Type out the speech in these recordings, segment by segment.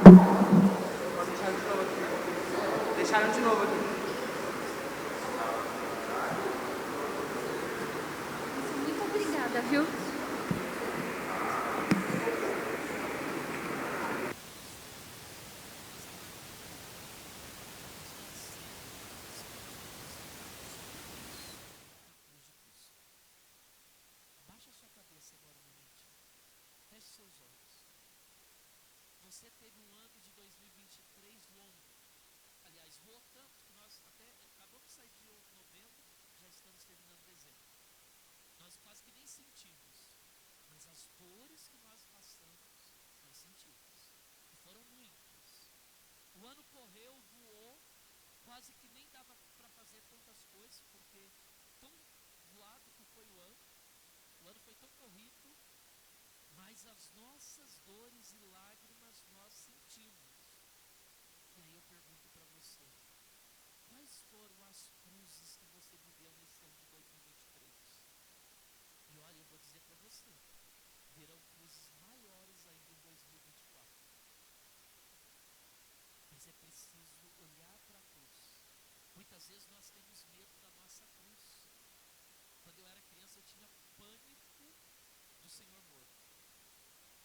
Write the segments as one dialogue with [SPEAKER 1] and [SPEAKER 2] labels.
[SPEAKER 1] Pode deixar de novo aqui. Deixaram de novo aqui.
[SPEAKER 2] Muito obrigada, viu?
[SPEAKER 3] Abaixa a sua cabeça agora um momentinho. Feche seus olhos. Você teve um ano de 2023 longo. Aliás, voou tanto que nós até acabamos de sair de novembro, já estamos terminando dezembro. Nós quase que nem sentimos. Mas as dores que nós passamos, nós sentimos. E foram muitas. O ano correu, voou, quase que nem dava para fazer tantas coisas, porque tão voado que foi o ano. O ano foi tão corrido, mas as nossas dores e lágrimas nós sentimos. E aí eu pergunto para você, quais foram as cruzes que você viveu nesse ano de 2023? E olha, eu vou dizer para você, virão cruzes maiores ainda em 2024. Mas é preciso olhar para a cruz. Muitas vezes nós temos medo da nossa cruz. Quando eu era criança eu tinha pânico do Senhor morto.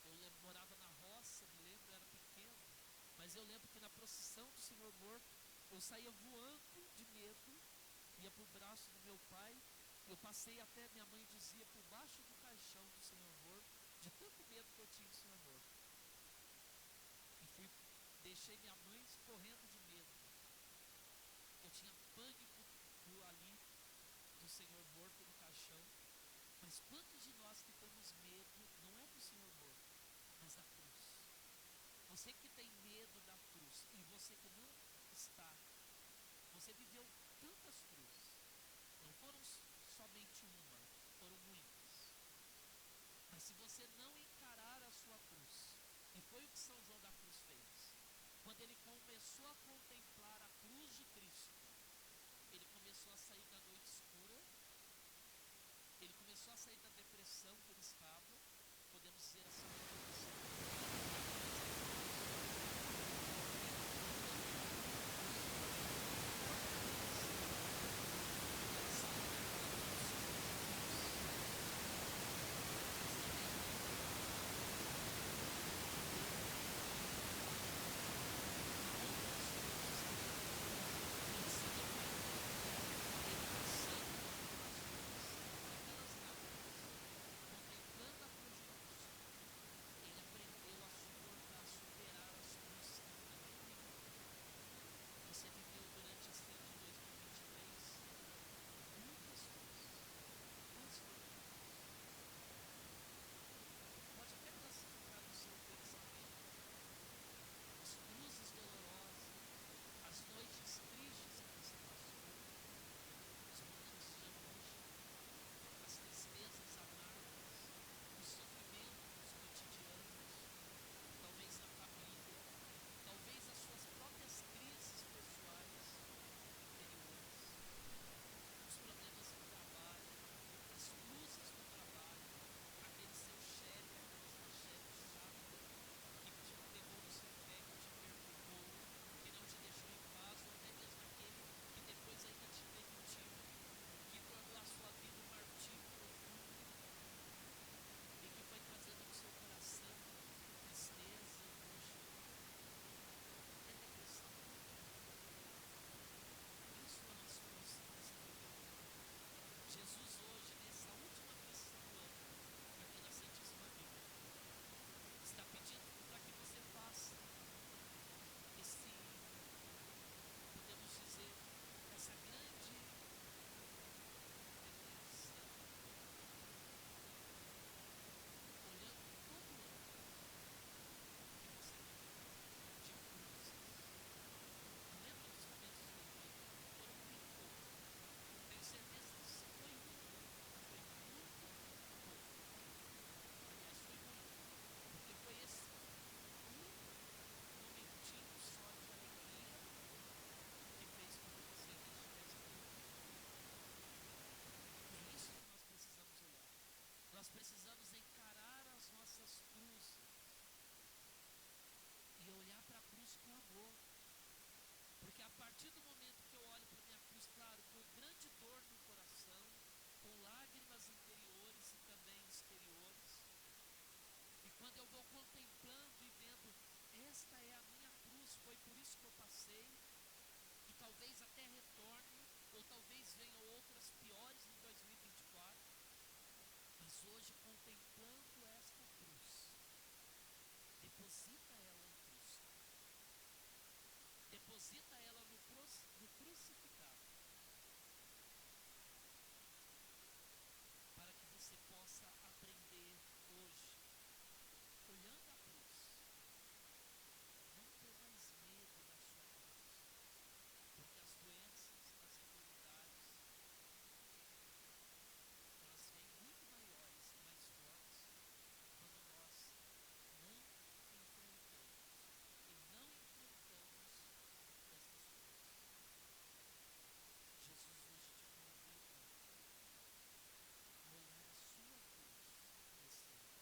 [SPEAKER 3] Eu morava na roça, me lembro, eu era pequeno, mas eu lembro que na procissão do Senhor morto, eu saía voando de medo, ia para o braço do meu pai, eu passei até, minha mãe dizia, por baixo do caixão do Senhor morto, de tanto medo que eu tinha do Senhor morto. E deixei minha mãe correndo de medo. Eu tinha pânico ali do Senhor morto no caixão. Mas quantos de nós que temos medo, não é do Senhor morto, mas da cruz? Você que tem medo da cruz e você que não está, você viveu tantas cruzes. Não foram somente uma, foram muitas. Mas se você não encarar a sua cruz, e foi o que São João da Cruz fez, quando ele começou a contemplar a cruz de Cristo, ele começou a sair da noite escura, ele começou a sair da depressão que ele estava, podemos dizer assim, esta é a minha cruz, foi por isso que eu passei, e talvez até retorne, ou talvez venham outras piores em 2024, mas hoje, contemplando esta cruz, deposita ela em Cristo, deposita ela no crucificado, para que você possa aprender hoje, olhando a cruz, não ter mais medo da sua cruz, porque as doenças, as enfermidades, elas vêm muito maiores e mais fortes quando nós não enfrentamos e não enfrentamos estas coisas. Jesus hoje te convida a olhar a sua cruz nesse ano.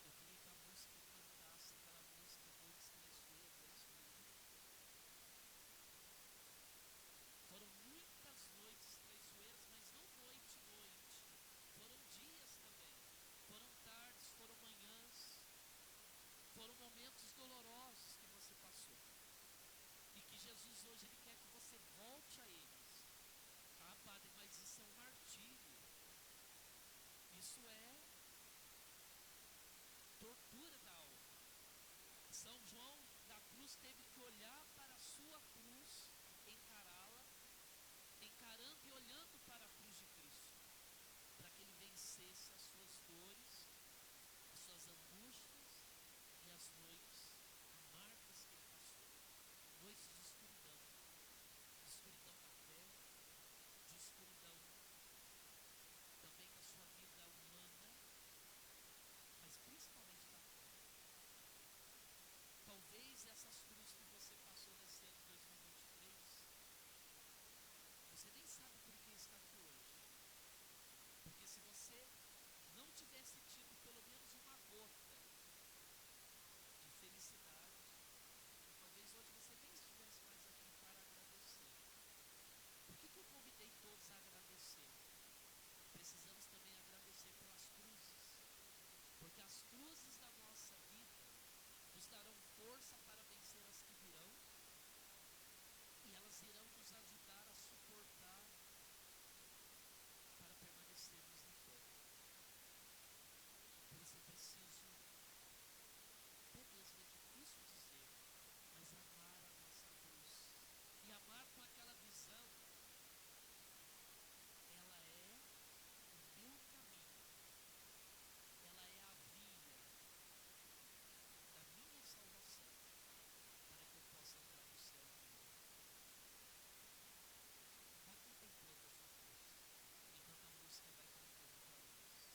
[SPEAKER 3] Eu queria que a música cantasse aquela música Noites Traiçoeiras, é isso mesmo? Foram muitas noites traiçoeiras, mas não noite, foram dias também, foram tardes, foram manhãs, foram momentos dolorosos que você passou, e que Jesus hoje Ele quer que você volte a eles. Ah, Padre, mas isso é um martírio, isso é tortura da alma. São João da Cruz teve que olhar para a sua cruz, encará-la, encarando e olhando para a cruz de Cristo, para que ele vencesse as suas dores, as suas angústias e as noites amargas que ele passou. Noites de escuridão da fé, de escuridão também da sua vida humana, mas principalmente da fé. Talvez essas cruzes que você passou nesse ano de 2023, você nem sabe por que está aqui hoje. Porque se você não tivesse tido pelo menos uma gota de felicidade, talvez hoje você nem estivesse mais aqui para agradecer. Por que eu convidei todos a agradecer? Precisamos também agradecer pelas cruzes, porque as cruzes da nossa vida nos darão força para vencer as que virão, e elas irão nos ajudar a suportar para permanecermos na fé. Por isso é preciso, até mesmo é difícil dizer, mas amar a nossa cruz, e amar com aquela visão, ela é o meu caminho, ela é a via da minha salvação, para que eu possa entrar no céu amanhã. Vá contemplando a sua cruz, enquanto a música vai cantando para nós.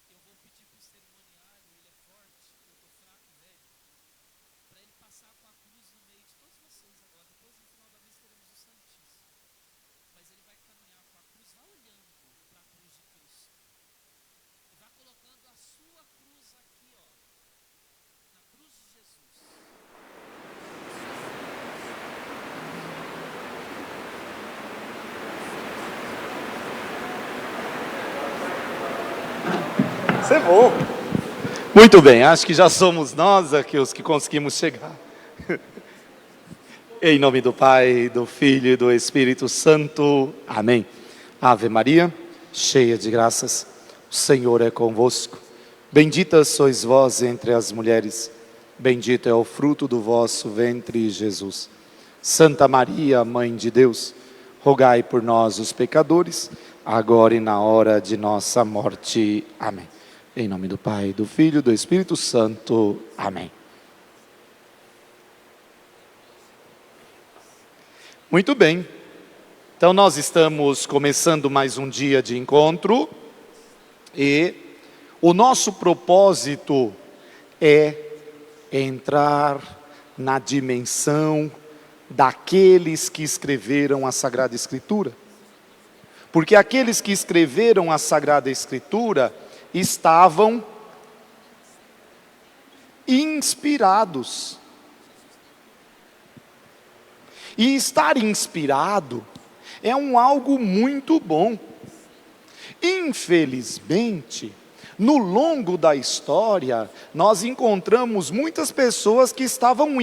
[SPEAKER 3] Eu vou pedir para o cerimoniário, ele é forte, eu estou fraco e velho, para ele passar com a cruz no meio de todos vocês agora. Depois, no final da missa, teremos o Santíssimo. Mas ele vai caminhar com a cruz, vá olhando para a cruz de Cristo. E vá colocando a sua cruz aqui, ó, na cruz de Jesus.
[SPEAKER 4] Isso é bom. Muito bem, acho que já somos nós aqui os que conseguimos chegar. Em nome do Pai, do Filho e do Espírito Santo. Amém. Ave Maria, cheia de graças, o Senhor é convosco. Bendita sois vós entre as mulheres, bendito é o fruto do vosso ventre, Jesus. Santa Maria, Mãe de Deus, rogai por nós, os pecadores, agora e na hora de nossa morte. Amém. Em nome do Pai, do Filho e do Espírito Santo. Amém. Muito bem. Então nós estamos começando mais um dia de encontro e o nosso propósito é entrar na dimensão daqueles que escreveram a Sagrada Escritura. Porque aqueles que escreveram a Sagrada Escritura estavam inspirados. E estar inspirado é algo muito bom. Infelizmente, no longo da história, nós encontramos muitas pessoas que estavam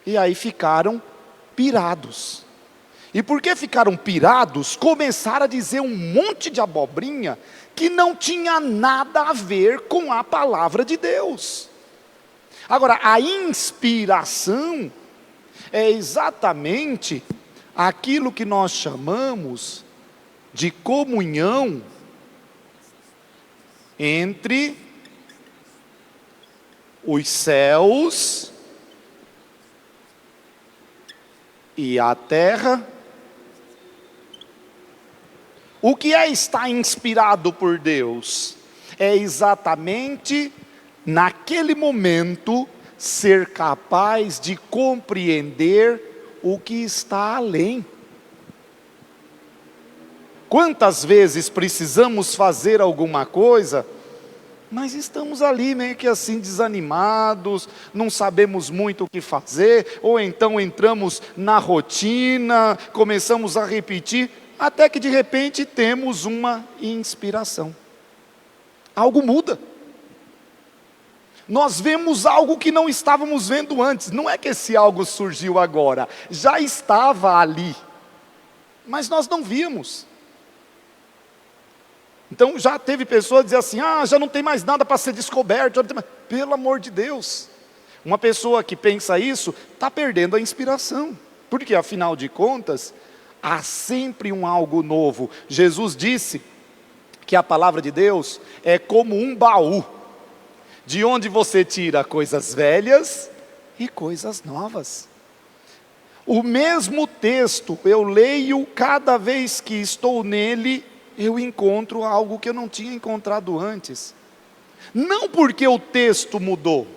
[SPEAKER 4] e aí ficaram pirados. E porque ficaram pirados, começaram a dizer um monte de abobrinha que não tinha nada a ver com a palavra de Deus. Agora, a inspiração é exatamente aquilo que nós chamamos de comunhão entre os céus e a terra. O que é estar inspirado por Deus? É exatamente naquele momento ser capaz de compreender o que está além. Quantas vezes precisamos fazer alguma coisa, mas estamos ali meio que assim desanimados, não sabemos muito o que fazer, ou então entramos na rotina, começamos a repetir, até que de repente temos uma inspiração. Algo muda. Nós vemos algo que não estávamos vendo antes. Não é que esse algo surgiu agora, já estava ali, mas nós não víamos. Então já teve pessoas dizer assim, já não tem mais nada para ser descoberto, já não tem mais. Pelo amor de Deus, uma pessoa que pensa isso, está perdendo a inspiração, porque afinal de contas, há sempre algo novo. Jesus disse que a palavra de Deus é como um baú, de onde você tira coisas velhas e coisas novas. O mesmo texto, eu leio cada vez que estou nele, eu encontro algo que eu não tinha encontrado antes. Não porque o texto mudou,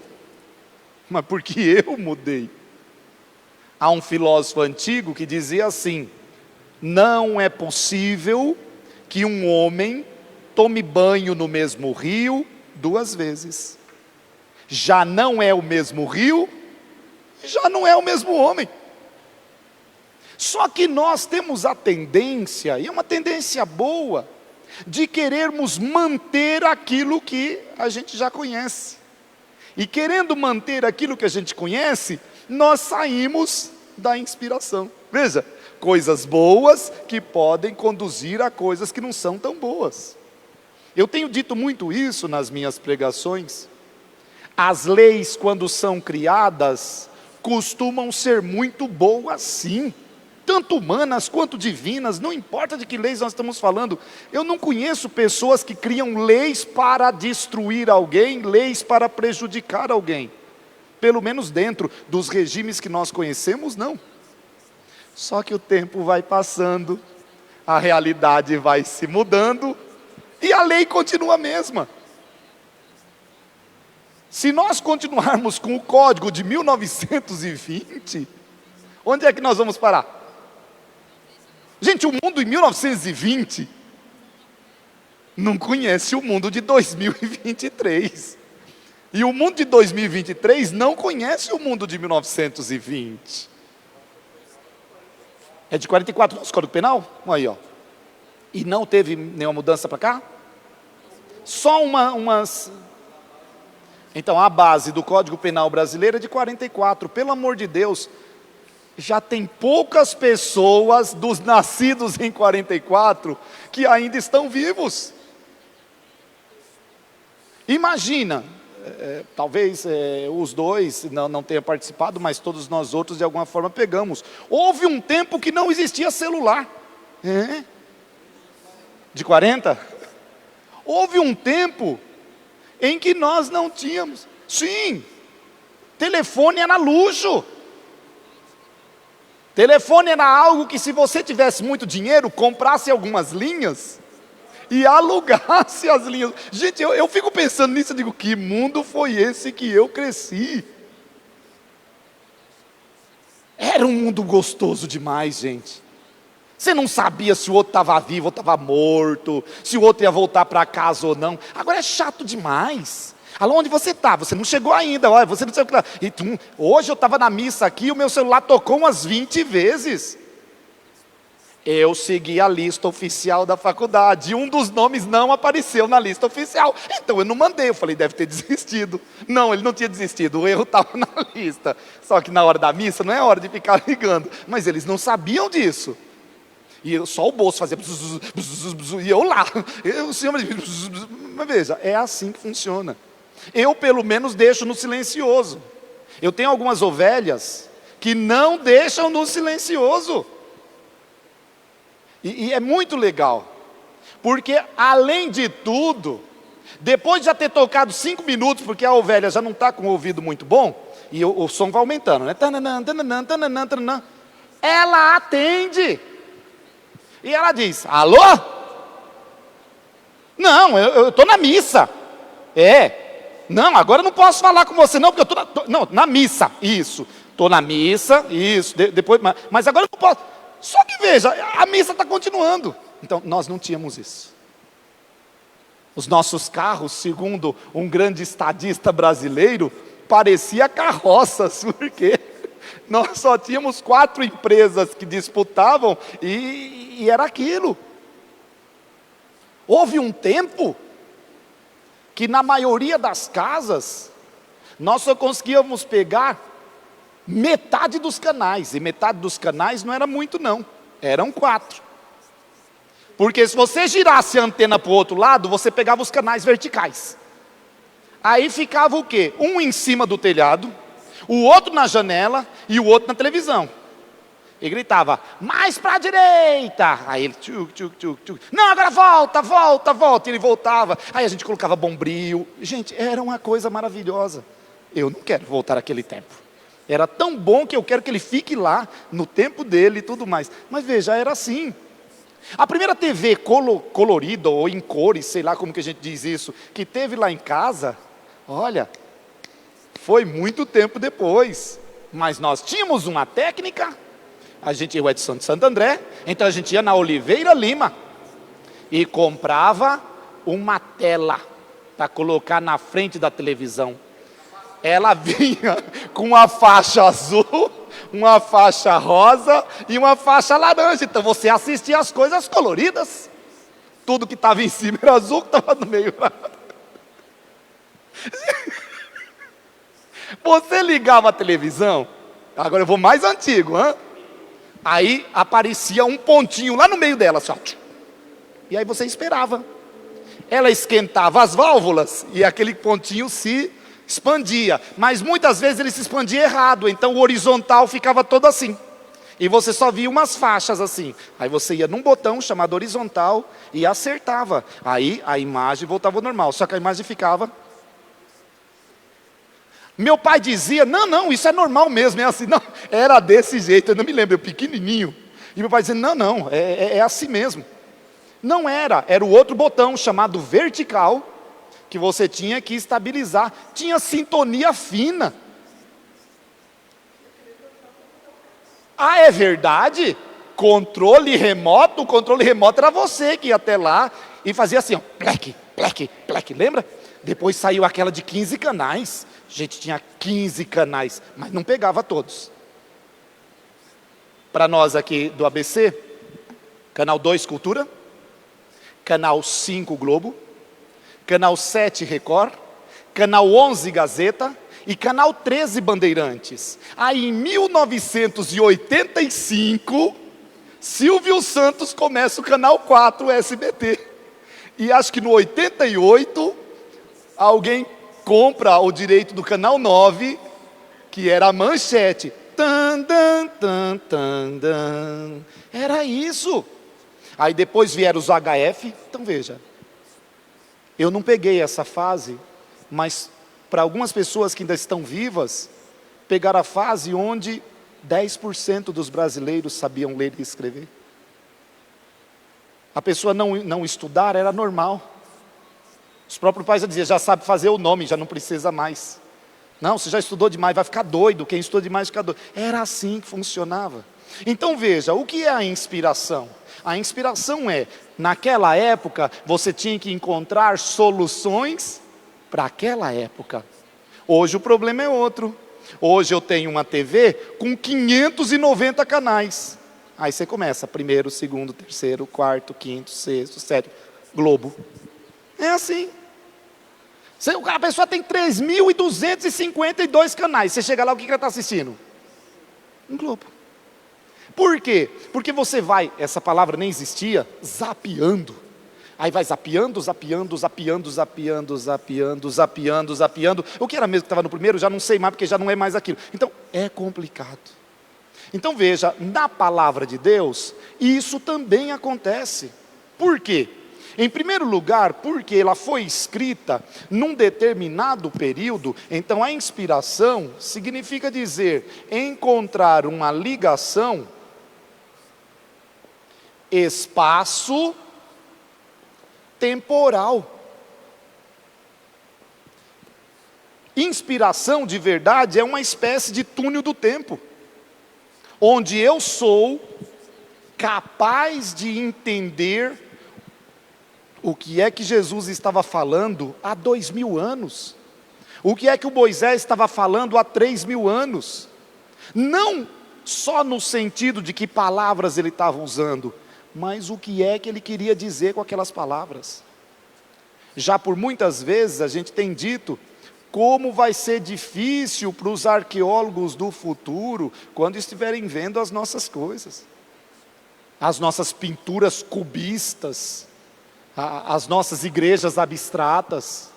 [SPEAKER 4] mas porque eu mudei. Há um filósofo antigo que dizia assim: não é possível que um homem tome banho no mesmo rio 2 vezes. Já não é o mesmo rio, já não é o mesmo homem. Só que nós temos a tendência, e é uma tendência boa, de querermos manter aquilo que a gente já conhece. E querendo manter aquilo que a gente conhece, nós saímos da inspiração. Veja, coisas boas que podem conduzir a coisas que não são tão boas. Eu tenho dito muito isso nas minhas pregações. As leis, quando são criadas, costumam ser muito boas sim, tanto humanas quanto divinas, não importa de que leis nós estamos falando. Eu não conheço pessoas que criam leis para destruir alguém, leis para prejudicar alguém, pelo menos dentro dos regimes que nós conhecemos, não. Só que o tempo vai passando, a realidade vai se mudando, e a lei continua a mesma. Se nós continuarmos com o código de 1920, onde é que nós vamos parar? Gente, o mundo em 1920 não conhece o mundo de 2023. E o mundo de 2023 não conhece o mundo de 1920. É de 44 nosso Código Penal? Aí, ó. E não teve nenhuma mudança para cá? Só umas... Então, a base do Código Penal brasileiro é de 44. Pelo amor de Deus, já tem poucas pessoas dos nascidos em 44 que ainda estão vivos. Imagina, talvez os dois não tenham participado, mas todos nós outros de alguma forma pegamos. Houve um tempo que não existia celular. De 40? Houve um tempo em que nós não tínhamos. Sim, telefone era luxo. Telefone era algo que, se você tivesse muito dinheiro, comprasse algumas linhas e alugasse as linhas. Gente, eu fico pensando nisso, eu digo, que mundo foi esse que eu cresci? Era um mundo gostoso demais, gente. Você não sabia se o outro estava vivo ou estava morto, se o outro ia voltar para casa ou não. Agora é chato demais. Alô, onde você está? Você não chegou ainda, olha, você não sei o que lá. Hoje eu estava na missa aqui, o meu celular tocou umas 20 vezes. Eu segui a lista oficial da faculdade, e um dos nomes não apareceu na lista oficial. Então eu não mandei, eu falei, deve ter desistido. Não, ele não tinha desistido, o erro estava na lista. Só que na hora da missa não é hora de ficar ligando. Mas eles não sabiam disso. E só o bolso fazia bzz, bzz, bzz, e eu lá. O senhor, mas veja, é assim que funciona. Eu pelo menos deixo no silencioso. Eu tenho algumas ovelhas que não deixam no silencioso. E é muito legal. Porque além de tudo, depois de já ter tocado 5 minutos, porque a ovelha já não está com o ouvido muito bom, e o som vai aumentando, né? Tananã, tananã, tananã, tananã. Ela atende. E ela diz, alô? Não, eu estou na missa. Não, agora eu não posso falar com você não, porque eu estou na missa, isso. Estou na missa, isso, depois, mas agora eu não posso. Só que veja, a missa está continuando. Então, nós não tínhamos isso. Os nossos carros, segundo um grande estadista brasileiro, parecia carroças, porque nós só tínhamos 4 empresas que disputavam e era aquilo. Houve um tempo que na maioria das casas, nós só conseguíamos pegar metade dos canais, e metade dos canais não era muito não, eram 4. Porque se você girasse a antena para o outro lado, você pegava os canais verticais. Aí ficava o quê? Um em cima do telhado, o outro na janela e o outro na televisão. E gritava, mais para a direita. Aí ele, tchuc, tchuc, tchuc, tchuc. Não, agora volta, volta, volta. E ele voltava. Aí a gente colocava bombril. Gente, era uma coisa maravilhosa. Eu não quero voltar àquele tempo. Era tão bom que eu quero que ele fique lá, no tempo dele e tudo mais. Mas veja, era assim. A primeira TV colorida, ou em cores, sei lá como que a gente diz isso, que teve lá em casa, olha, foi muito tempo depois. Mas nós tínhamos uma técnica, a gente ia de Santo André, então a gente ia na Oliveira Lima e comprava uma tela para colocar na frente da televisão. Ela vinha com uma faixa azul, uma faixa rosa e uma faixa laranja. Então você assistia as coisas coloridas. Tudo que estava em cima era azul, que estava no meio. Você ligava a televisão, agora eu vou mais antigo, hein? Aí aparecia um pontinho lá no meio dela, assim, ó. E aí você esperava. Ela esquentava as válvulas e aquele pontinho se expandia, mas muitas vezes ele se expandia errado, então o horizontal ficava todo assim, e você só via umas faixas assim, aí você ia num botão chamado horizontal e acertava, aí a imagem voltava ao normal, só que a imagem ficava. Meu pai dizia, não, isso é normal mesmo, é assim, não, era desse jeito, eu não me lembro, eu pequenininho, e meu pai dizia, não, é assim mesmo. Não era o outro botão chamado vertical, que você tinha que estabilizar, tinha sintonia fina. Ah, é verdade? O controle remoto era você que ia até lá e fazia assim, ó, plec, plec, plec, lembra? Depois saiu aquela de 15 canais, a gente tinha 15 canais, mas não pegava todos. Para nós aqui do ABC, canal 2 Cultura, canal 5 Globo, canal 7 Record, canal 11 Gazeta e canal 13 Bandeirantes. Aí em 1985, Silvio Santos começa o canal 4 SBT. E acho que no 88, alguém compra o direito do canal 9, que era a Manchete. Tan, tan, tan, tan, tan. Era isso. Aí depois vieram os HF, então veja. Eu não peguei essa fase, mas para algumas pessoas que ainda estão vivas, pegaram a fase onde 10% dos brasileiros sabiam ler e escrever. A pessoa não estudar era normal. Os próprios pais já diziam, já sabe fazer o nome, já não precisa mais. Não, você já estudou demais, vai ficar doido, quem estudou demais fica doido. Era assim que funcionava. Então veja, o que é a inspiração? A inspiração é, naquela época, você tinha que encontrar soluções para aquela época. Hoje o problema é outro. Hoje eu tenho uma TV com 590 canais. Aí você começa, primeiro, segundo, terceiro, quarto, quinto, sexto, sétimo, Globo. É assim. A pessoa tem 3.252 canais. Você chega lá, o que ela está assistindo? Um Globo. Por quê? Porque você vai, essa palavra nem existia, zapeando. Aí vai zapeando, zapeando, zapeando, zapeando, zapeando, zapeando, zapeando. O que era mesmo que estava no primeiro, já não sei mais, porque já não é mais aquilo. Então, é complicado. Então veja, na palavra de Deus, isso também acontece. Por quê? Em primeiro lugar, porque ela foi escrita num determinado período, então a inspiração significa dizer, encontrar uma ligação, espaço, temporal. Inspiração de verdade é uma espécie de túnel do tempo, onde eu sou capaz de entender o que é que Jesus estava falando há 2000 anos, o que é que o Moisés estava falando há 3000 anos, não só no sentido de que palavras ele estava usando, mas o que é que ele queria dizer com aquelas palavras. Já por muitas vezes a gente tem dito como vai ser difícil para os arqueólogos do futuro quando estiverem vendo as nossas coisas, as nossas pinturas cubistas, as nossas igrejas abstratas.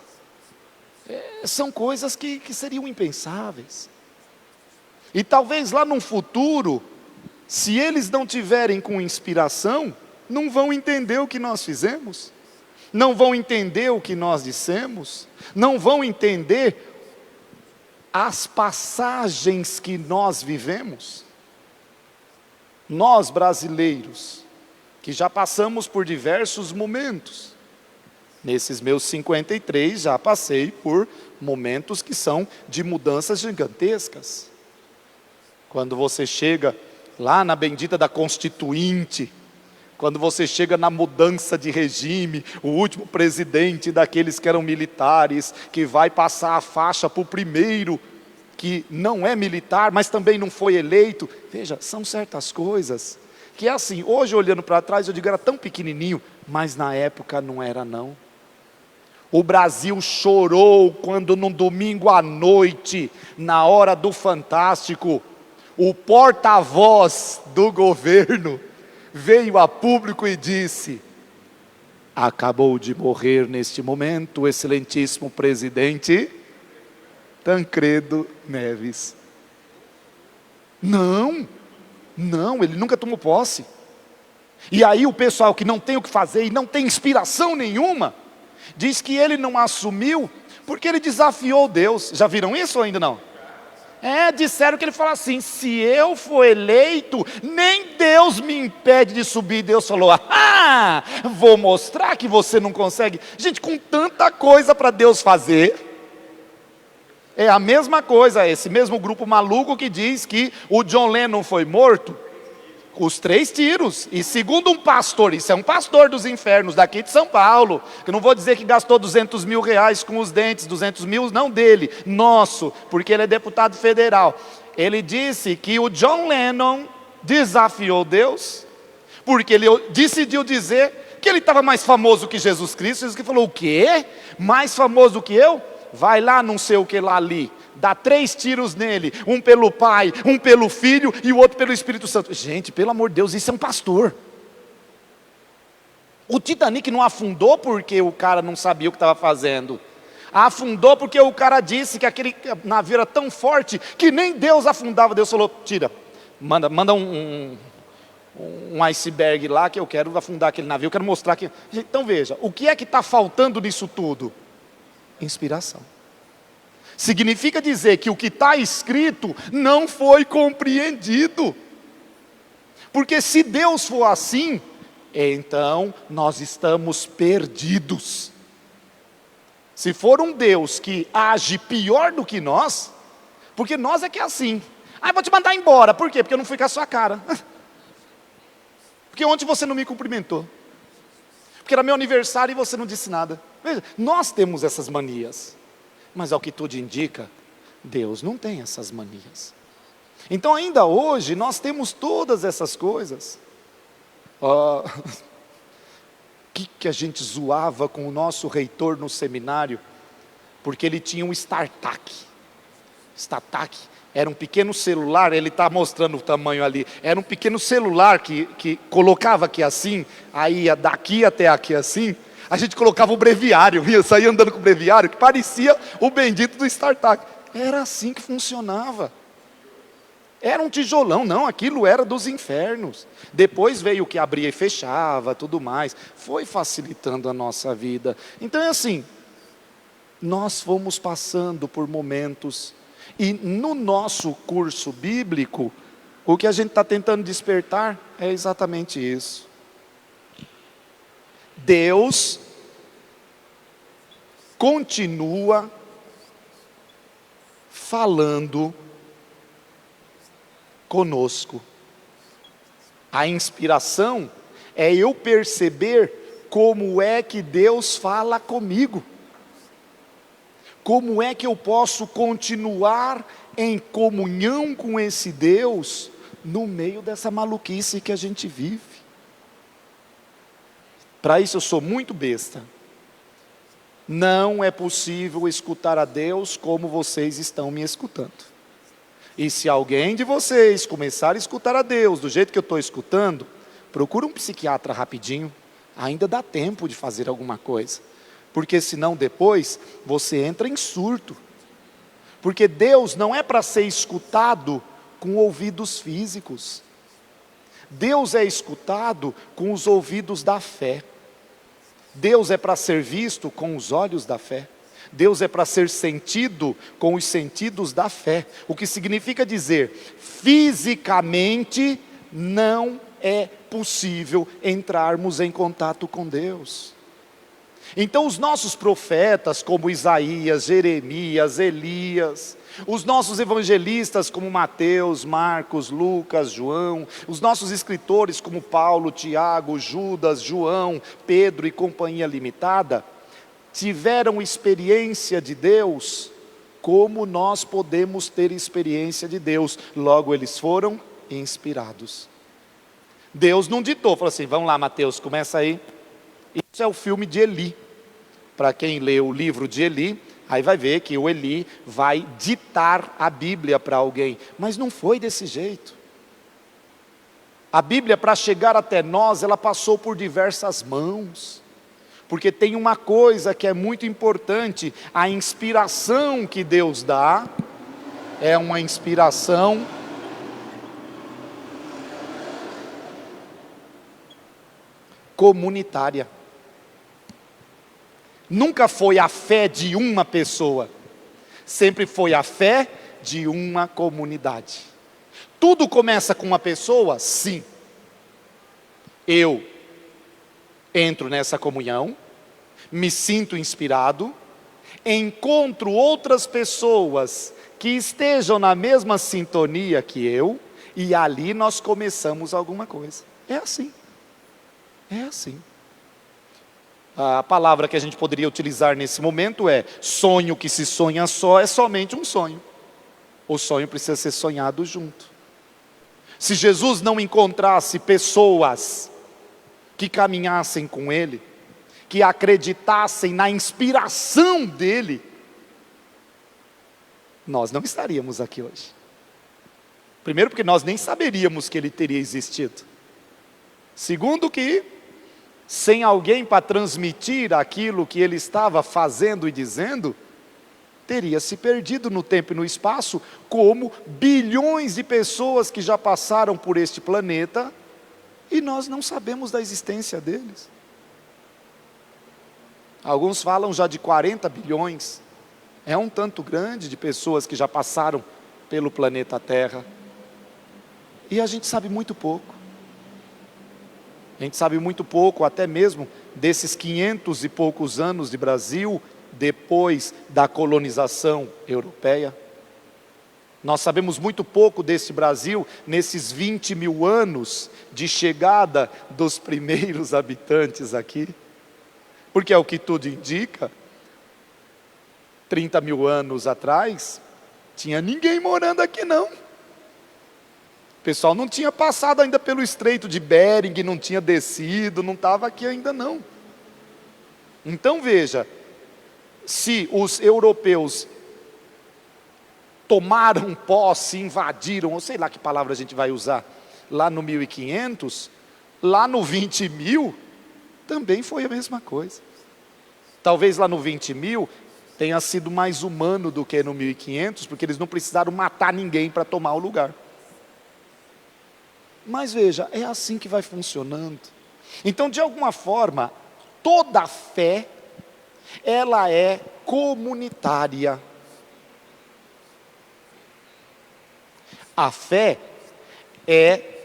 [SPEAKER 4] São coisas que seriam impensáveis. E talvez lá no futuro, se eles não tiverem com inspiração, não vão entender o que nós fizemos, não vão entender o que nós dissemos, não vão entender as passagens que nós vivemos. Nós brasileiros, que já passamos por diversos momentos, nesses meus 53 já passei por momentos que são de mudanças gigantescas. Quando você chega lá na bendita da Constituinte, quando você chega na mudança de regime, o último presidente daqueles que eram militares, que vai passar a faixa para o primeiro, que não é militar, mas também não foi eleito. Veja, são certas coisas, que é assim, hoje olhando para trás, eu digo, era tão pequenininho, mas na época não era não. O Brasil chorou quando num domingo à noite, na hora do Fantástico, o porta-voz do governo veio a público e disse: acabou de morrer neste momento o excelentíssimo presidente Tancredo Neves. Não, ele nunca tomou posse. E aí o pessoal que não tem o que fazer e não tem inspiração nenhuma, diz que ele não assumiu porque ele desafiou Deus. Já viram isso ou ainda não? Disseram que ele falou assim: se eu for eleito, nem Deus me impede de subir. Deus falou: vou mostrar que você não consegue. Gente, com tanta coisa para Deus fazer, é a mesma coisa, esse mesmo grupo maluco que diz que o John Lennon foi morto, os 3 tiros, e segundo um pastor, isso é um pastor dos infernos daqui de São Paulo, que não vou dizer que gastou 200 mil reais com os dentes, 200 mil não dele, nosso, porque ele é deputado federal. Ele disse que o John Lennon desafiou Deus, porque ele decidiu dizer que ele estava mais famoso que Jesus Cristo. Jesus Cristo falou: o quê? Mais famoso do que eu? Vai lá, não sei o que lá ali, dá 3 tiros nele, um pelo Pai, um pelo Filho e o outro pelo Espírito Santo. Gente, pelo amor de Deus, isso é um pastor. O Titanic não afundou porque o cara não sabia o que estava fazendo. Afundou porque o cara disse que aquele navio era tão forte que nem Deus afundava. Deus falou: tira, manda um iceberg lá que eu quero afundar aquele navio, eu quero mostrar que... Então veja, o que é que está faltando nisso tudo? Inspiração. Significa dizer que o que está escrito não foi compreendido. Porque se Deus for assim, então nós estamos perdidos. Se for um Deus que age pior do que nós, porque nós é que é assim, Ah, vou te mandar embora. Por quê? Porque eu não fui com a sua cara. Porque ontem você não me cumprimentou. Porque era meu aniversário e você não disse nada. Veja, nós temos essas manias. Mas ao que tudo indica, Deus não tem essas manias. Então ainda hoje nós temos todas essas coisas. Que a gente zoava com o nosso reitor no seminário, porque ele tinha um StarTAC. StarTAC era um pequeno celular, ele está mostrando o tamanho ali, era um pequeno celular que colocava aqui assim, aí ia daqui até aqui assim, a gente colocava o breviário, saía andando com o breviário, que parecia o bendito do StarTAC. Era assim que funcionava. Era um tijolão, não, aquilo era dos infernos. Depois veio o que abria e fechava, tudo mais. Foi facilitando a nossa vida. Então é assim, nós fomos passando por momentos, e no nosso curso bíblico, o que a gente está tentando despertar é exatamente isso. Deus continua falando conosco. A inspiração é eu perceber como é que Deus fala comigo. Como é que eu posso continuar em comunhão com esse Deus no meio dessa maluquice que a gente vive? Para isso eu sou muito besta. Não é possível escutar a Deus como vocês estão me escutando. E se alguém de vocês começar a escutar a Deus do jeito que eu estou escutando, procura um psiquiatra rapidinho, ainda dá tempo de fazer alguma coisa. Porque senão depois você entra em surto. Porque Deus não é para ser escutado com ouvidos físicos. Deus é escutado com os ouvidos da fé. Deus é para ser visto com os olhos da fé. Deus é para ser sentido com os sentidos da fé. O que significa dizer, fisicamente não é possível entrarmos em contato com Deus. Então os nossos profetas como Isaías, Jeremias, Elias, os nossos evangelistas como Mateus, Marcos, Lucas, João, os nossos escritores como Paulo, Tiago, Judas, João, Pedro e companhia limitada, tiveram experiência de Deus como nós podemos ter experiência de Deus. Logo eles foram inspirados. Deus não ditou, falou assim, vamos lá Mateus, começa aí. Isso é o filme de Eli. Para quem lê o livro de Eli, aí vai ver que o Eli vai ditar a Bíblia para alguém. Mas não foi desse jeito. A Bíblia, para chegar até nós, ela passou por diversas mãos. Porque tem uma coisa que é muito importante, a inspiração que Deus dá, é uma inspiração comunitária. Nunca foi a fé de uma pessoa, sempre foi a fé de uma comunidade. Tudo começa com uma pessoa? Sim. Eu entro nessa comunhão, me sinto inspirado, encontro outras pessoas que estejam na mesma sintonia que eu, e ali nós começamos alguma coisa. É assim. É assim. A palavra que a gente poderia utilizar nesse momento é: sonho que se sonha só é somente um sonho. O sonho precisa ser sonhado junto. Se Jesus não encontrasse pessoas que caminhassem com Ele, que acreditassem na inspiração dEle, nós não estaríamos aqui hoje. Primeiro porque nós nem saberíamos que Ele teria existido. Segundo que, sem alguém para transmitir aquilo que Ele estava fazendo e dizendo, teria se perdido no tempo e no espaço, como bilhões de pessoas que já passaram por este planeta, e nós não sabemos da existência deles. Alguns falam já de 40 bilhões, é um tanto grande de pessoas que já passaram pelo planeta Terra, e a gente sabe muito pouco. A gente sabe muito pouco, até mesmo desses 500 e poucos anos de Brasil, depois da colonização europeia. Nós sabemos muito pouco desse Brasil nesses 20 mil anos de chegada dos primeiros habitantes aqui. Porque é o que tudo indica, 30 mil anos atrás, tinha ninguém morando aqui não. O pessoal não tinha passado ainda pelo Estreito de Bering, não tinha descido, não estava aqui ainda não. Então veja, se os europeus tomaram posse, invadiram, ou sei lá que palavra a gente vai usar, lá no 1500, lá no 20 mil, também foi a mesma coisa. Talvez lá no 20 mil tenha sido mais humano do que no 1500, porque eles não precisaram matar ninguém para tomar o lugar. Mas veja, é assim que vai funcionando. Então, de alguma forma, toda fé, ela é comunitária. A fé é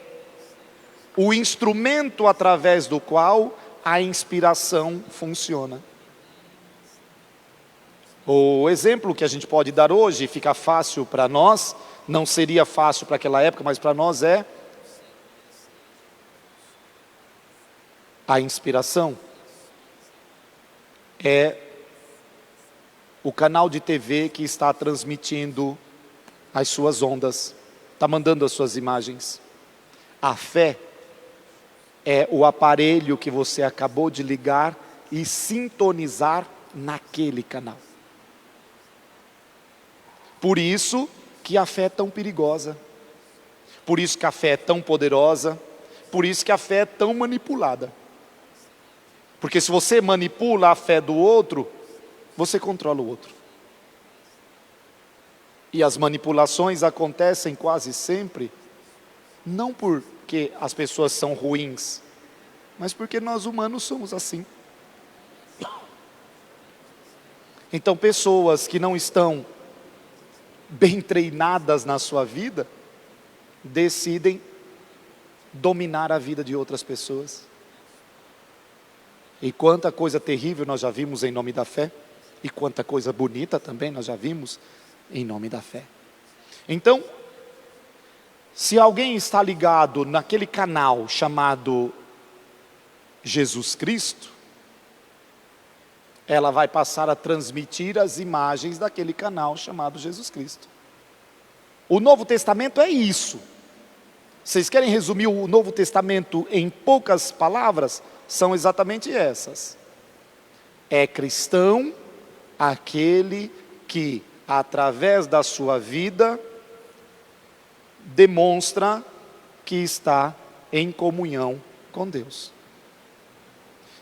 [SPEAKER 4] o instrumento através do qual a inspiração funciona. O exemplo que a gente pode dar hoje, fica fácil para nós, não seria fácil para aquela época, mas para nós é a inspiração. É o canal de TV que está transmitindo as suas ondas, está mandando as suas imagens. A fé é o aparelho que você acabou de ligar e sintonizar naquele canal. Por isso que a fé é tão perigosa, por isso que a fé é tão poderosa, por isso que a fé é tão manipulada. Porque se você manipula a fé do outro, você controla o outro. E as manipulações acontecem quase sempre, não porque as pessoas são ruins, mas porque nós humanos somos assim. Então pessoas que não estão bem treinadas na sua vida, decidem dominar a vida de outras pessoas. E quanta coisa terrível nós já vimos em nome da fé, e quanta coisa bonita também nós já vimos em nome da fé. Então, se alguém está ligado naquele canal chamado Jesus Cristo, ela vai passar a transmitir as imagens daquele canal chamado Jesus Cristo. O Novo Testamento é isso. Vocês querem resumir o Novo Testamento em poucas palavras? São exatamente essas. É cristão aquele que, através da sua vida, demonstra que está em comunhão com Deus.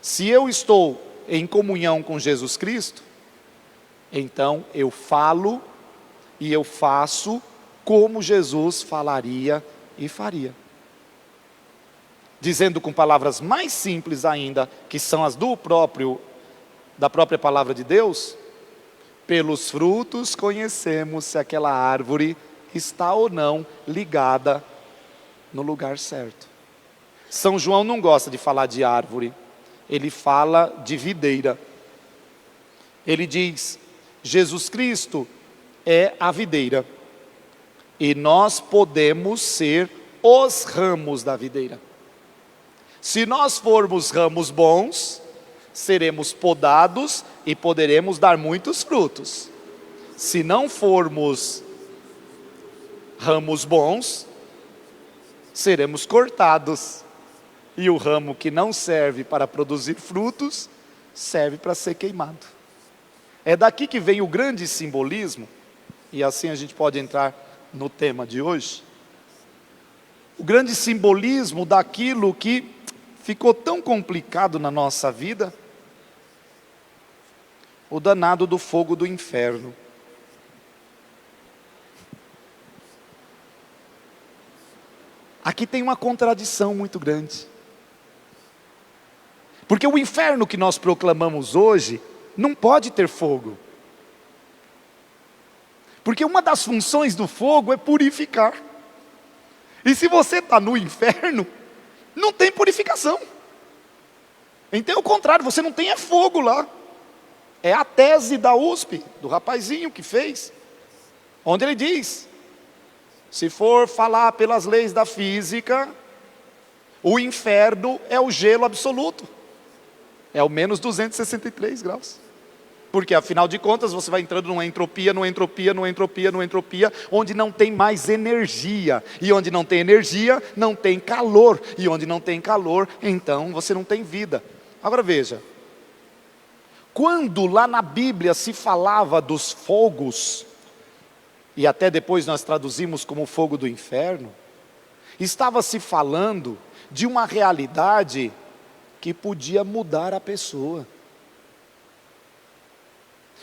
[SPEAKER 4] Se eu estou em comunhão com Jesus Cristo, então eu falo e eu faço como Jesus falaria e faria. Dizendo com palavras mais simples ainda, que são as da própria palavra de Deus, pelos frutos conhecemos se aquela árvore está ou não ligada no lugar certo. São João não gosta de falar de árvore, ele fala de videira. Ele diz, Jesus Cristo é a videira, e nós podemos ser os ramos da videira. Se nós formos ramos bons, seremos podados e poderemos dar muitos frutos. Se não formos ramos bons, seremos cortados. E o ramo que não serve para produzir frutos, serve para ser queimado. É daqui que vem o grande simbolismo, e assim a gente pode entrar no tema de hoje. O grande simbolismo daquilo que ficou tão complicado na nossa vida, o danado do fogo do inferno. Aqui tem uma contradição muito grande. Porque o inferno que nós proclamamos hoje, não pode ter fogo. Porque uma das funções do fogo é purificar. E se você está no inferno, não tem purificação. Então é o contrário, você não tem fogo lá. É a tese da USP, do rapazinho que fez. Onde ele diz, Se for falar pelas leis da física, o inferno é o gelo absoluto. É o menos 263 graus. Porque afinal de contas você vai entrando numa entropia, onde não tem mais energia. E onde não tem energia, não tem calor. E onde não tem calor, então você não tem vida. Agora veja, quando lá na Bíblia se falava dos fogos, e até depois nós traduzimos como fogo do inferno, estava se falando de uma realidade que podia mudar a pessoa.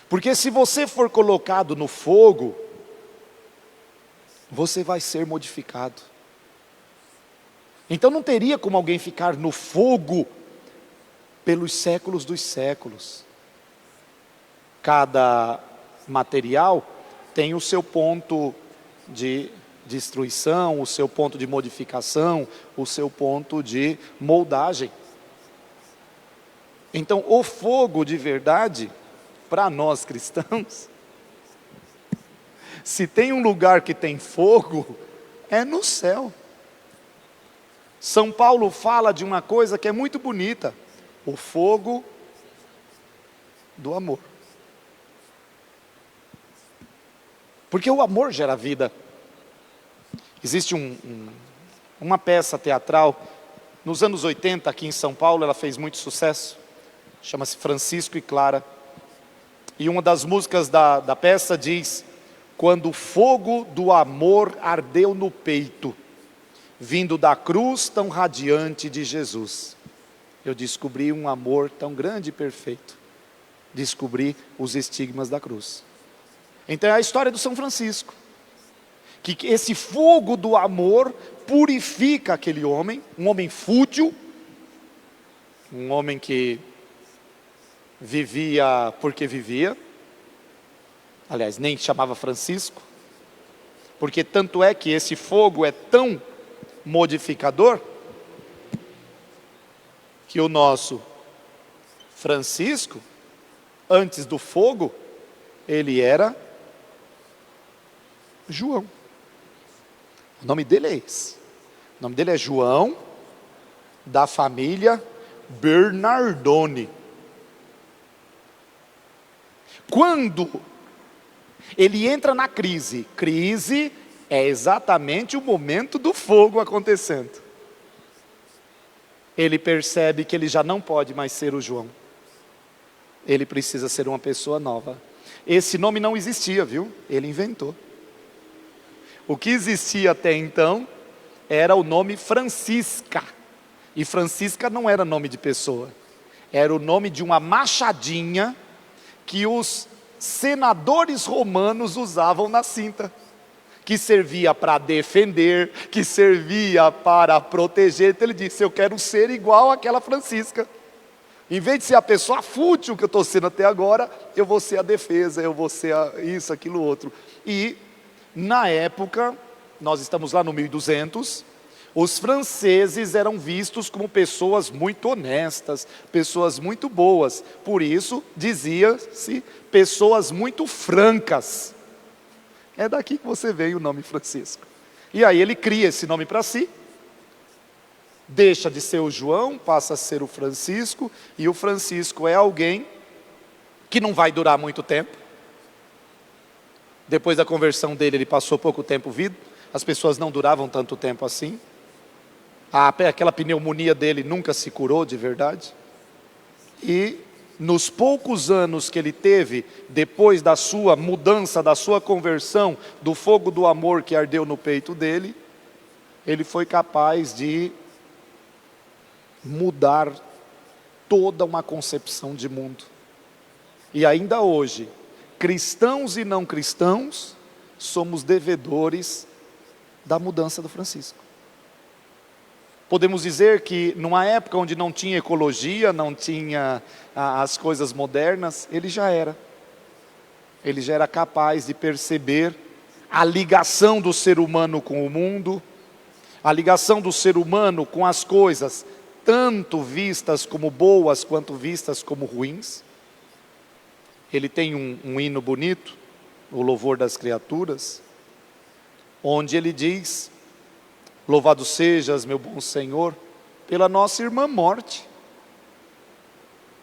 [SPEAKER 4] Porque se você for colocado no fogo, você vai ser modificado. Então não teria como alguém ficar no fogo pelos séculos dos séculos. Cada material tem o seu ponto de destruição, o seu ponto de modificação, o seu ponto de moldagem. Então o fogo de verdade, para nós cristãos, se tem um lugar que tem fogo, é no céu. São Paulo fala de uma coisa que é muito bonita: o fogo do amor. Porque o amor gera vida. Existe uma peça teatral, nos anos 80, aqui em São Paulo, ela fez muito sucesso, chama-se Francisco e Clara. E uma das músicas da peça diz: quando o fogo do amor ardeu no peito, vindo da cruz tão radiante de Jesus, eu descobri um amor tão grande e perfeito. Descobri os estigmas da cruz. Então é a história do São Francisco, que esse fogo do amor purifica aquele homem, um homem fútil, um homem que vivia porque vivia, aliás, nem chamava Francisco, porque tanto é que esse fogo é tão modificador, que o nosso Francisco, antes do fogo, ele era João. O nome dele é esse. O nome dele é João, da família Bernardone. Quando ele entra na crise é exatamente o momento do fogo acontecendo. Ele percebe que ele já não pode mais ser o João. Ele precisa ser uma pessoa nova. Esse nome não existia, viu? Ele inventou. O que existia até então era o nome Francisca. E Francisca não era nome de pessoa. Era o nome de uma machadinha que os senadores romanos usavam na cinta, que servia para defender, que servia para proteger. Então ele disse: eu quero ser igual àquela Francisca. Em vez de ser a pessoa fútil que eu estou sendo até agora, eu vou ser a defesa, eu vou ser isso, aquilo, outro. E na época, nós estamos lá no 1200, os franceses eram vistos como pessoas muito honestas, pessoas muito boas. Por isso, dizia-se pessoas muito francas. É daqui que você vem o nome Francisco. E aí ele cria esse nome para si, deixa de ser o João, passa a ser o Francisco. E o Francisco é alguém que não vai durar muito tempo. Depois da conversão dele, ele passou pouco tempo vivo. As pessoas não duravam tanto tempo assim. Aquela pneumonia dele nunca se curou de verdade. E nos poucos anos que ele teve, depois da sua mudança, da sua conversão, do fogo do amor que ardeu no peito dele, ele foi capaz de mudar toda uma concepção de mundo. E ainda hoje, cristãos e não cristãos, somos devedores da mudança do Francisco. Podemos dizer que numa época onde não tinha ecologia, não tinha as coisas modernas, ele já era capaz de perceber a ligação do ser humano com o mundo, a ligação do ser humano com as coisas, tanto vistas como boas, quanto vistas como ruins. Ele tem um hino bonito, o Louvor das Criaturas, onde ele diz: louvado sejas, meu bom Senhor, pela nossa irmã morte,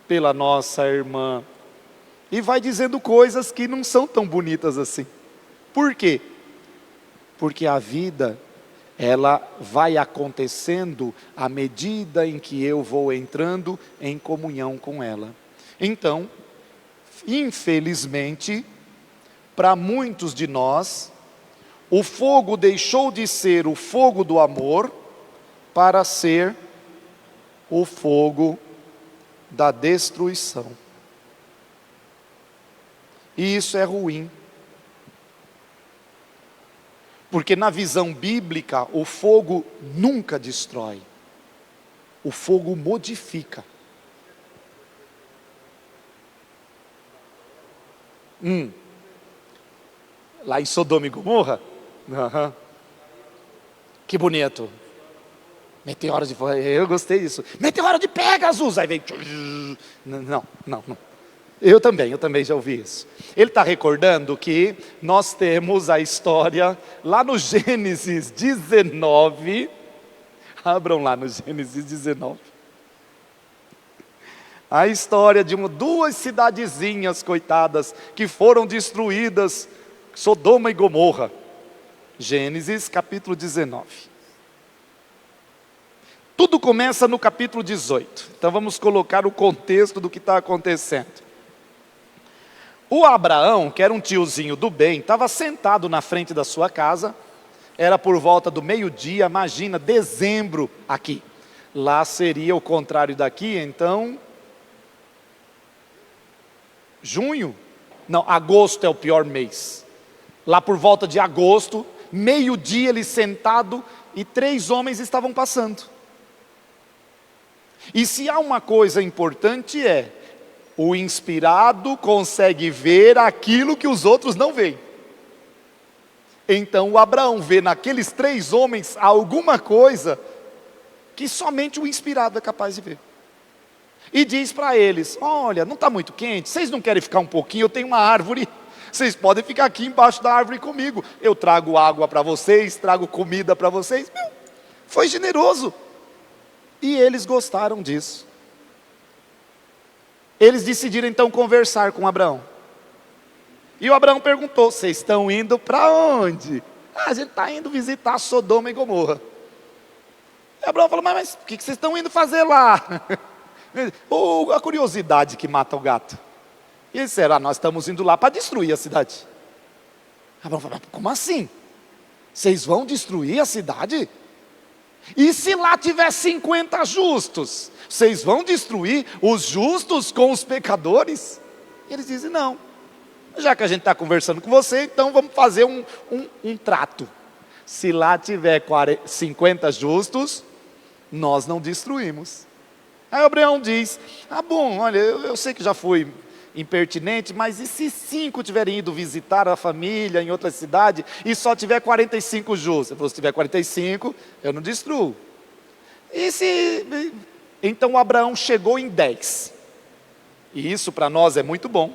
[SPEAKER 4] pela nossa irmã. E vai dizendo coisas que não são tão bonitas assim. Por quê? Porque a vida, ela vai acontecendo à medida em que eu vou entrando em comunhão com ela. Então, infelizmente, para muitos de nós, o fogo deixou de ser o fogo do amor para ser o fogo da destruição. E isso é ruim. Porque na visão bíblica, o fogo nunca destrói. O fogo modifica. Lá em Sodoma e Gomorra? Uhum. Que bonito. Meteoro de... Eu gostei disso. Meteoro de Pegasus. Aí vem... Não. Eu também já ouvi isso. Ele está recordando que nós temos a história lá no Gênesis 19. Abram lá no Gênesis 19. A história de duas cidadezinhas, coitadas, que foram destruídas, Sodoma e Gomorra. Gênesis capítulo 19. Tudo começa no capítulo 18. Então vamos colocar o contexto do que está acontecendo. O Abraão, que era um tiozinho do bem, estava sentado na frente da sua casa. Era por volta do meio-dia, imagina, dezembro aqui. Lá seria o contrário daqui, então... junho? Não, agosto é o pior mês. Lá por volta de agosto, meio-dia ele sentado e 3 homens estavam passando. E se há uma coisa importante o inspirado consegue ver aquilo que os outros não veem. Então o Abraão vê naqueles 3 homens alguma coisa que somente o inspirado é capaz de ver. E diz para eles: olha, não está muito quente, vocês não querem ficar um pouquinho? Eu tenho uma árvore, vocês podem ficar aqui embaixo da árvore comigo. Eu trago água para vocês, trago comida para vocês. Foi generoso. E eles gostaram disso. Eles decidiram então conversar com Abraão. E o Abraão perguntou: vocês estão indo para onde? A gente está indo visitar Sodoma e Gomorra. E Abraão falou: mas o que vocês estão indo fazer lá? A curiosidade que mata o gato. E eles disseram: nós estamos indo lá para destruir a cidade. Abraão falou: como assim? Vocês vão destruir a cidade? E se lá tiver 50 justos? Vocês vão destruir os justos com os pecadores? E eles dizem: não. Já que a gente está conversando com você, então vamos fazer um trato. Se lá tiver 50 justos, nós não destruímos. Aí Abraão diz: bom, olha, eu sei que já fui impertinente, mas e se 5 tiverem ido visitar a família em outra cidade e só tiver 45 justos? Ele falou: se tiver 45, eu não destruo. Então Abraão chegou em 10. E isso para nós é muito bom,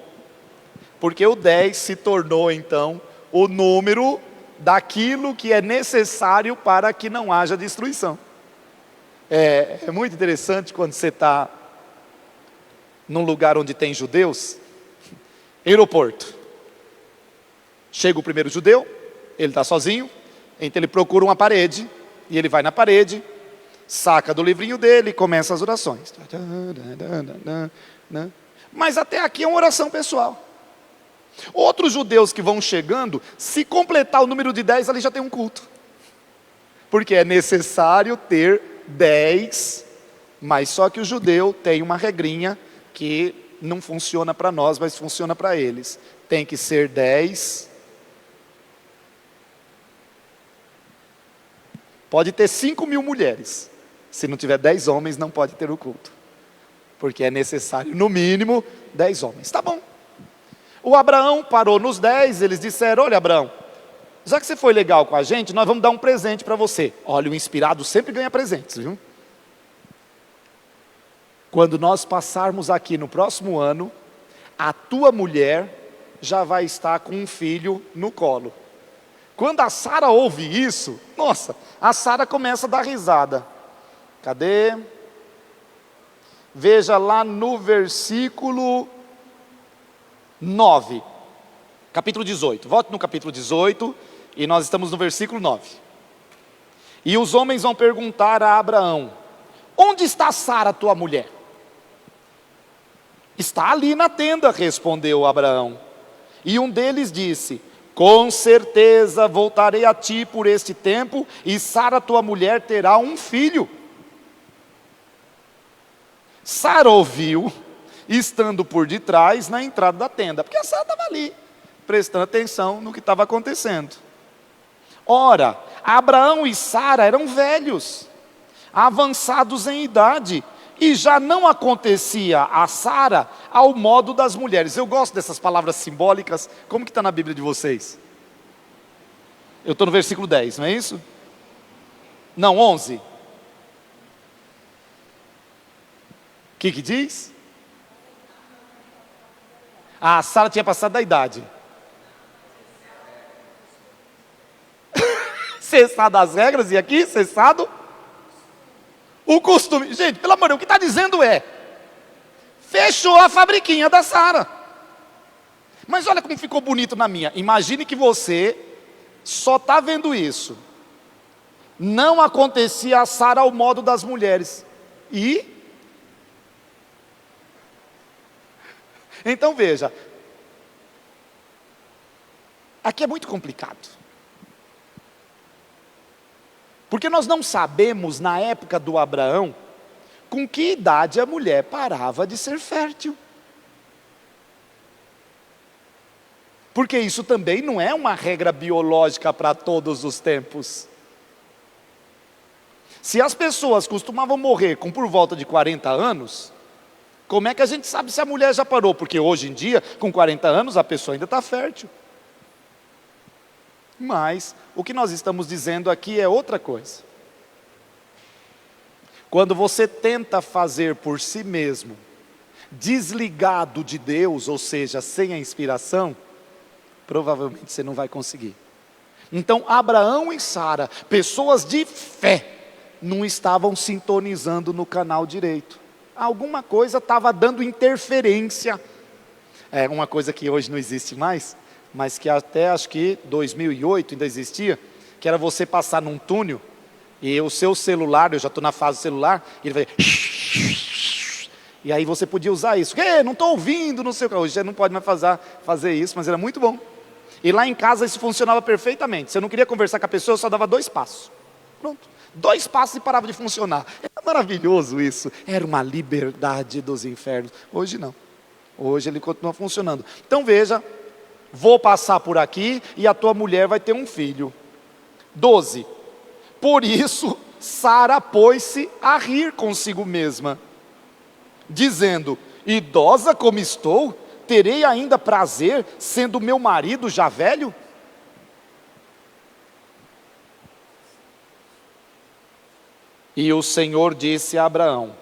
[SPEAKER 4] porque o 10 se tornou então o número daquilo que é necessário para que não haja destruição. É muito interessante quando você está num lugar onde tem judeus. Aeroporto. Chega o primeiro judeu, ele está sozinho, então ele procura uma parede, e ele vai na parede, saca do livrinho dele e começa as orações. Mas até aqui é uma oração pessoal. Outros judeus que vão chegando, se completar o número de 10, ali já tem um culto. Porque é necessário ter 10, mas só que o judeu tem uma regrinha que não funciona para nós, mas funciona para eles. Tem que ser 10. Pode ter 5.000 mulheres. Se não tiver 10 homens, não pode ter o culto. Porque é necessário, no mínimo, 10 homens. Tá bom. O Abraão parou nos 10, eles disseram: olha, Abraão, já que você foi legal com a gente, nós vamos dar um presente para você. Olha, o inspirado sempre ganha presentes, viu? Quando nós passarmos aqui no próximo ano, a tua mulher já vai estar com um filho no colo. Quando a Sara ouve isso, nossa, a Sara começa a dar risada. Cadê? Veja lá no versículo 9, capítulo 18. Volte no capítulo 18 e nós estamos no versículo 9. E os homens vão perguntar a Abraão: onde está Sara, tua mulher? Está ali na tenda, respondeu Abraão. E um deles disse: com certeza voltarei a ti por este tempo, e Sara, tua mulher, terá um filho. Sara ouviu, estando por detrás, na entrada da tenda, porque a Sara estava ali, prestando atenção no que estava acontecendo. Ora, Abraão e Sara eram velhos, avançados em idade, e já não acontecia a Sara ao modo das mulheres. Eu gosto dessas palavras simbólicas. Como que está na Bíblia de vocês? Eu estou no versículo 10, não é isso? Não, 11. O que diz? Ah, a Sara tinha passado da idade. Cessado as regras, e aqui, cessado o costume. Gente, pelo amor de Deus, o que está dizendo é: fechou a fabriquinha da Sara. Mas olha como ficou bonito na minha. Imagine que você só está vendo isso. Não acontecia a Sara ao modo das mulheres. E? Então veja. Aqui é muito complicado. Porque nós não sabemos, na época do Abraão, com que idade a mulher parava de ser fértil. Porque isso também não é uma regra biológica para todos os tempos. Se as pessoas costumavam morrer com por volta de 40 anos, como é que a gente sabe se a mulher já parou? Porque hoje em dia, com 40 anos, a pessoa ainda está fértil. Mas o que nós estamos dizendo aqui é outra coisa. Quando você tenta fazer por si mesmo, desligado de Deus, ou seja, sem a inspiração, provavelmente você não vai conseguir. Então Abraão e Sara, pessoas de fé, não estavam sintonizando no canal direito. Alguma coisa estava dando interferência. É uma coisa que hoje não existe mais, mas que até acho que 2008 ainda existia, que era você passar num túnel, e o seu celular, eu já estou na fase do celular, ele vai... E aí você podia usar isso. Não estou ouvindo, não sei o que. Hoje você não pode mais fazer isso, mas era muito bom. E lá em casa isso funcionava perfeitamente. Se eu não queria conversar com a pessoa, eu só dava 2 passos. Pronto. 2 passos e parava de funcionar. Era maravilhoso isso. Era uma liberdade dos infernos. Hoje não. Hoje ele continua funcionando. Então veja... Vou passar por aqui e a tua mulher vai ter um filho. 12. Por isso, Sara pôs-se a rir consigo mesma, dizendo: idosa como estou, terei ainda prazer, sendo meu marido já velho? E o Senhor disse a Abraão: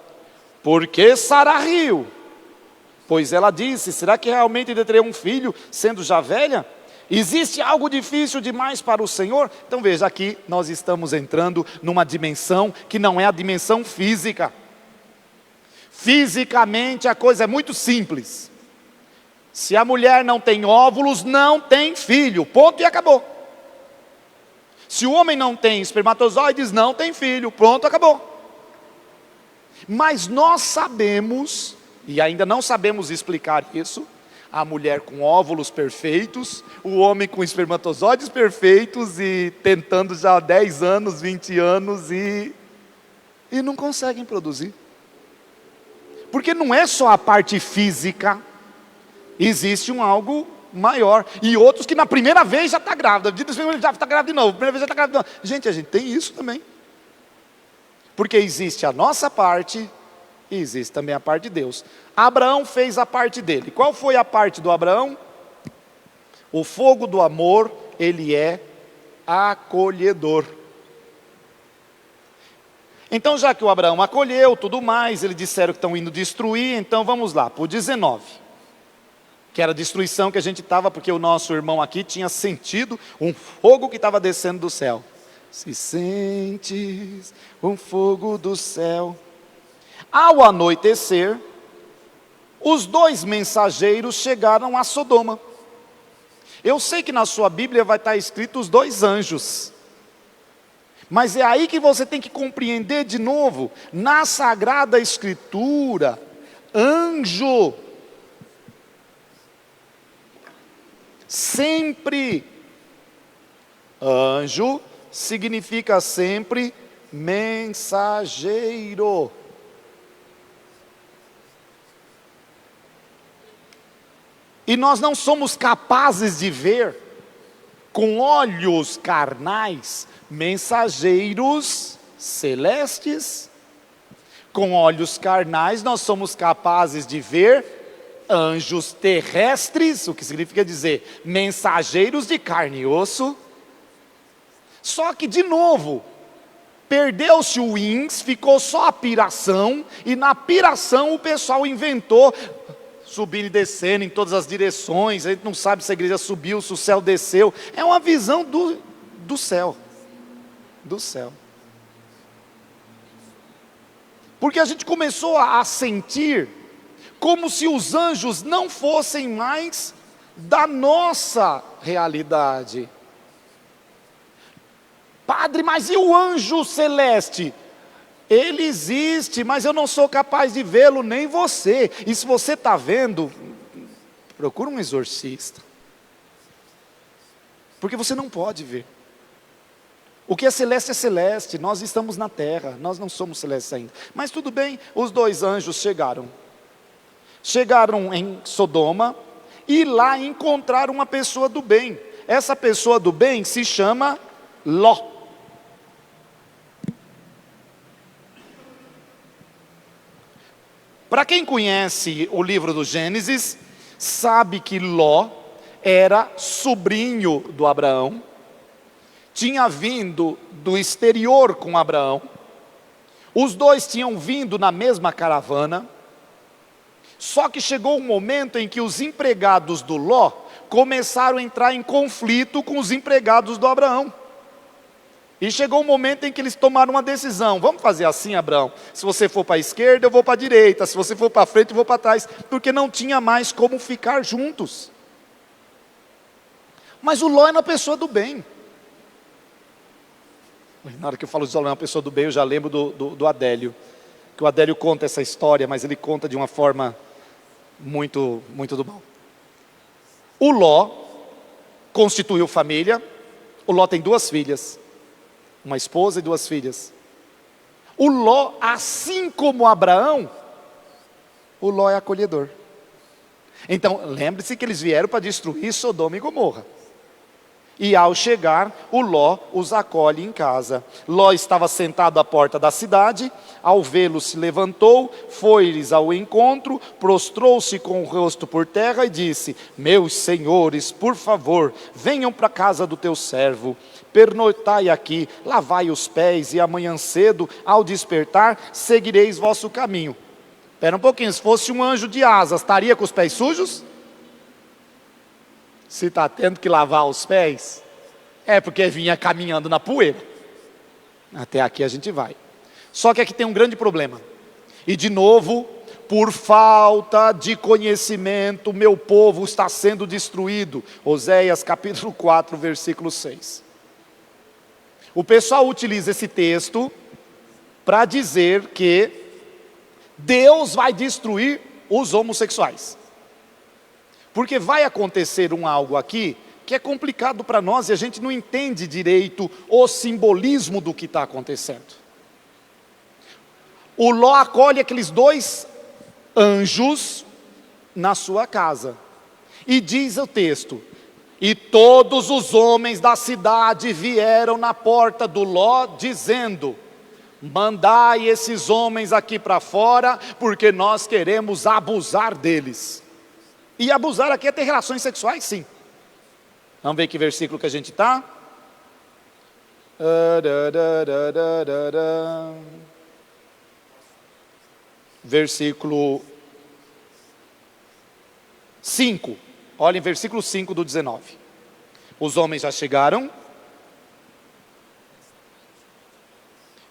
[SPEAKER 4] por que Sara riu? Pois ela disse: será que realmente ainda terei um filho, sendo já velha? Existe algo difícil demais para o Senhor? Então veja, aqui nós estamos entrando numa dimensão que não é a dimensão física. Fisicamente a coisa é muito simples. Se a mulher não tem óvulos, não tem filho, ponto e acabou. Se o homem não tem espermatozoides, não tem filho, pronto, acabou. Mas nós sabemos, e ainda não sabemos explicar isso, a mulher com óvulos perfeitos, o homem com espermatozoides perfeitos e tentando já há 10 anos, 20 anos e não conseguem produzir. Porque não é só a parte física, existe algo maior. E outros que na primeira vez já está grávida, já está grávida de novo, primeira vez já está grávida de novo. Gente, a gente tem isso também. Porque existe a nossa parte e existe também a parte de Deus. Abraão fez a parte dele. Qual foi a parte do Abraão? O fogo do amor, ele é acolhedor. Então, já que o Abraão acolheu, tudo mais, eles disseram que estão indo destruir, então vamos lá, para o 19. O que era a destruição que a gente estava, porque o nosso irmão aqui tinha sentido um fogo que estava descendo do céu. Se sentes um fogo do céu. Ao anoitecer, os 2 mensageiros chegaram a Sodoma. Eu sei que na sua Bíblia vai estar escrito os 2 anjos. Mas é aí que você tem que compreender de novo, na Sagrada Escritura, anjo sempre, anjo significa sempre mensageiro. E nós não somos capazes de ver com olhos carnais mensageiros celestes. Com olhos carnais nós somos capazes de ver anjos terrestres, o que significa dizer mensageiros de carne e osso. Só que de novo, perdeu-se o ins, ficou só a piração, e na piração o pessoal inventou subindo e descendo em todas as direções. A gente não sabe se a igreja subiu, se o céu desceu. É uma visão do céu. Do céu. Porque a gente começou a sentir como se os anjos não fossem mais da nossa realidade. Padre, mas e o anjo celeste? Ele existe, mas eu não sou capaz de vê-lo, nem você. E se você está vendo, procura um exorcista. Porque você não pode ver. O que é celeste, nós estamos na terra, nós não somos celestes ainda. Mas tudo bem, os 2 anjos chegaram. Chegaram em Sodoma e lá encontraram uma pessoa do bem. Essa pessoa do bem se chama Ló. Para quem conhece o livro do Gênesis, sabe que Ló era sobrinho do Abraão, tinha vindo do exterior com Abraão, os 2 tinham vindo na mesma caravana, só que chegou um momento em que os empregados do Ló começaram a entrar em conflito com os empregados do Abraão. E chegou um momento em que eles tomaram uma decisão: vamos fazer assim, Abraão, se você for para a esquerda eu vou para a direita, se você for para frente eu vou para trás, porque não tinha mais como ficar juntos. Mas o Ló era uma pessoa do bem. Na hora que eu falo de Ló é uma pessoa do bem, eu já lembro do Adélio, que o Adélio conta essa história, mas ele conta de uma forma muito do mal. O Ló constituiu família. O Ló tem 2 filhas, uma esposa e 2 filhas. O Ló, assim como Abraão, o Ló é acolhedor. Então, lembre-se que eles vieram para destruir Sodoma e Gomorra. E ao chegar, o Ló os acolhe em casa. Ló estava sentado à porta da cidade, ao vê-lo se levantou, foi-lhes ao encontro, prostrou-se com o rosto por terra e disse: meus senhores, por favor, venham para a casa do teu servo, pernoitai aqui, lavai os pés, e amanhã cedo, ao despertar, seguireis vosso caminho. Espera um pouquinho, se fosse um anjo de asas, estaria com os pés sujos? Se está tendo que lavar os pés, é porque vinha caminhando na poeira. Até aqui a gente vai. Só que aqui tem um grande problema. E de novo, por falta de conhecimento, meu povo está sendo destruído. Oséias capítulo 4, versículo 6. O pessoal utiliza esse texto para dizer que Deus vai destruir os homossexuais. Porque vai acontecer algo aqui que é complicado para nós e a gente não entende direito o simbolismo do que está acontecendo. O Ló acolhe aqueles 2 anjos na sua casa. E diz o texto: e todos os homens da cidade vieram na porta do Ló, dizendo: mandai esses homens aqui para fora, porque nós queremos abusar deles. E abusar aqui é ter relações sexuais, sim. Vamos ver que versículo que a gente está. Versículo 5. Olhem, versículo 5 do 19. Os homens já chegaram.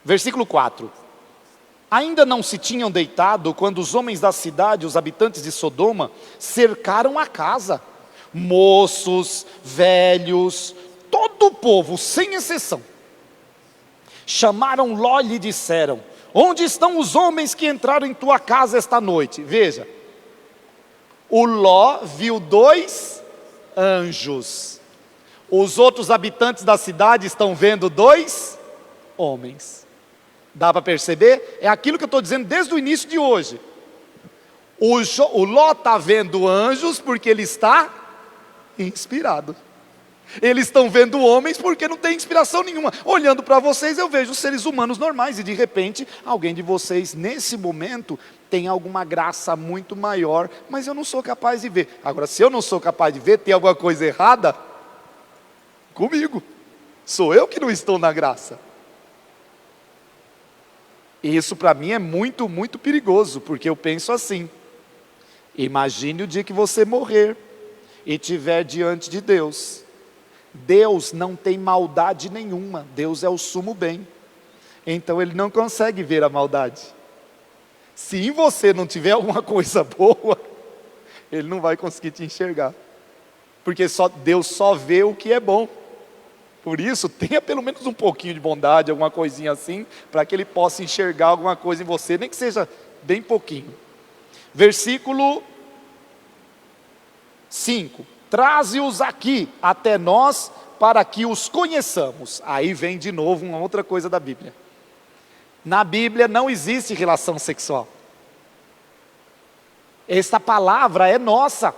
[SPEAKER 4] Versículo 4. Ainda não se tinham deitado quando os homens da cidade, os habitantes de Sodoma, cercaram a casa. Moços, velhos, todo o povo, sem exceção. Chamaram Ló e lhe disseram: onde estão os homens que entraram em tua casa esta noite? Veja, o Ló viu 2 anjos. Os outros habitantes da cidade estão vendo 2 homens. Dá para perceber? É aquilo que eu estou dizendo desde o início de hoje. O Ló está vendo anjos porque ele está inspirado. Eles estão vendo homens porque não tem inspiração nenhuma. Olhando para vocês, eu vejo seres humanos normais. E de repente, alguém de vocês, nesse momento, tem alguma graça muito maior. Mas eu não sou capaz de ver. Agora, se eu não sou capaz de ver, tem alguma coisa errada comigo. Sou eu que não estou na graça. E isso para mim é muito, muito perigoso. Porque eu penso assim: imagine o dia que você morrer e estiver diante de Deus. Deus não tem maldade nenhuma. Deus é o sumo bem. Então Ele não consegue ver a maldade. Se em você não tiver alguma coisa boa, Ele não vai conseguir te enxergar. Porque Deus só vê o que é bom. Por isso, tenha pelo menos um pouquinho de bondade, alguma coisinha assim, para que Ele possa enxergar alguma coisa em você, nem que seja bem pouquinho. Versículo 5. Traze-os aqui até nós, para que os conheçamos. Aí vem de novo uma outra coisa da Bíblia. Na Bíblia não existe relação sexual. Esta palavra é nossa.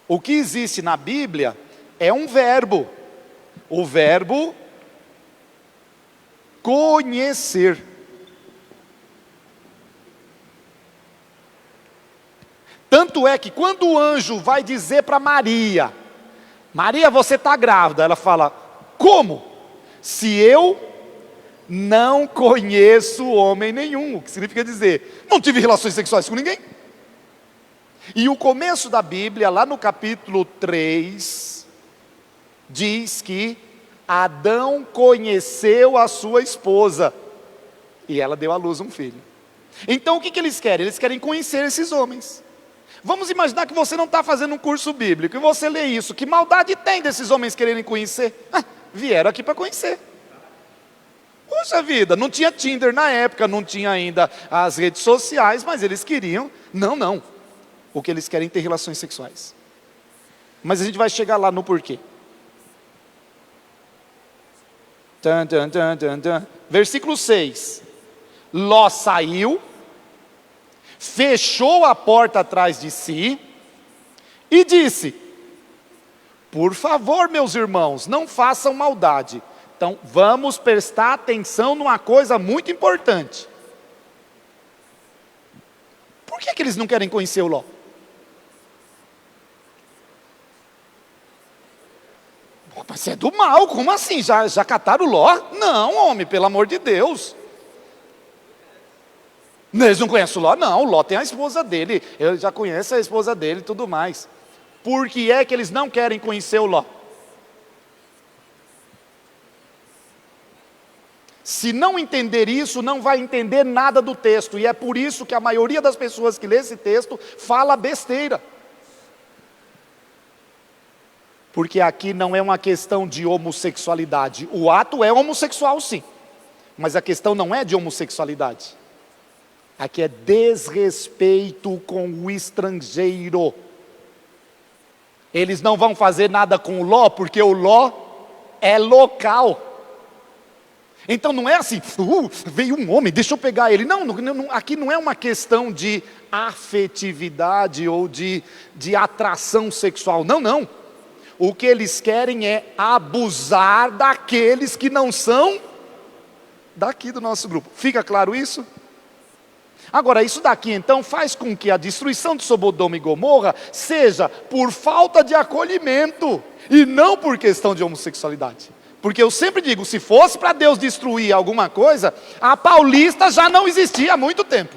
[SPEAKER 4] O que existe na Bíblia é um verbo. O verbo conhecer. Tanto é que quando o anjo vai dizer para Maria: Maria, você está grávida. Ela fala: como? Se eu não conheço homem nenhum. O que significa dizer: não tive relações sexuais com ninguém. E o começo da Bíblia, lá no capítulo 3, diz que Adão conheceu a sua esposa e ela deu à luz um filho. Então o que eles querem? Eles querem conhecer esses homens. Vamos imaginar que você não está fazendo um curso bíblico e você lê isso. Que maldade tem desses homens quererem conhecer? Vieram aqui para conhecer. Puxa vida, não tinha Tinder na época, não tinha ainda as redes sociais, mas eles queriam. Não. O que eles querem é ter relações sexuais. Mas a gente vai chegar lá no porquê. Versículo 6. Ló saiu, fechou a porta atrás de si e disse: por favor, meus irmãos, não façam maldade. Então vamos prestar atenção numa coisa muito importante. Por que eles não querem conhecer o Ló? Mas é do mal, como assim? Já cataram o Ló? Não, homem, pelo amor de Deus. Eles não conhecem o Ló? Não, o Ló tem a esposa dele. Ele já conhece a esposa dele e tudo mais. Por que é que eles não querem conhecer o Ló? Se não entender isso, não vai entender nada do texto. E é por isso que a maioria das pessoas que lê esse texto fala besteira. Porque aqui não é uma questão de homossexualidade. O ato é homossexual, sim. Mas a questão não é de homossexualidade. Aqui é desrespeito com o estrangeiro. Eles não vão fazer nada com o Ló, porque o Ló é local. Então não é assim: veio um homem, deixa eu pegar ele. Não, aqui não é uma questão de afetividade ou de atração sexual. Não. O que eles querem é abusar daqueles que não são daqui do nosso grupo. Fica claro isso? Agora, isso daqui então faz com que a destruição de Sodoma e Gomorra seja por falta de acolhimento e não por questão de homossexualidade. Porque eu sempre digo, se fosse para Deus destruir alguma coisa, a Paulista já não existia há muito tempo.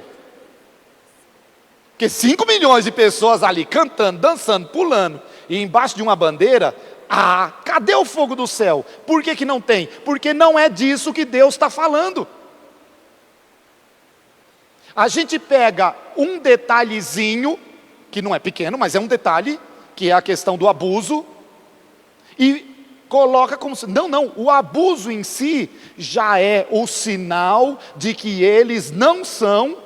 [SPEAKER 4] Porque 5 milhões de pessoas ali cantando, dançando, pulando, e embaixo de uma bandeira, cadê o fogo do céu? Por que não tem? Porque não é disso que Deus está falando. A gente pega um detalhezinho, que não é pequeno, mas é um detalhe, que é a questão do abuso, e coloca como se... Não, o abuso em si já é o sinal de que eles não são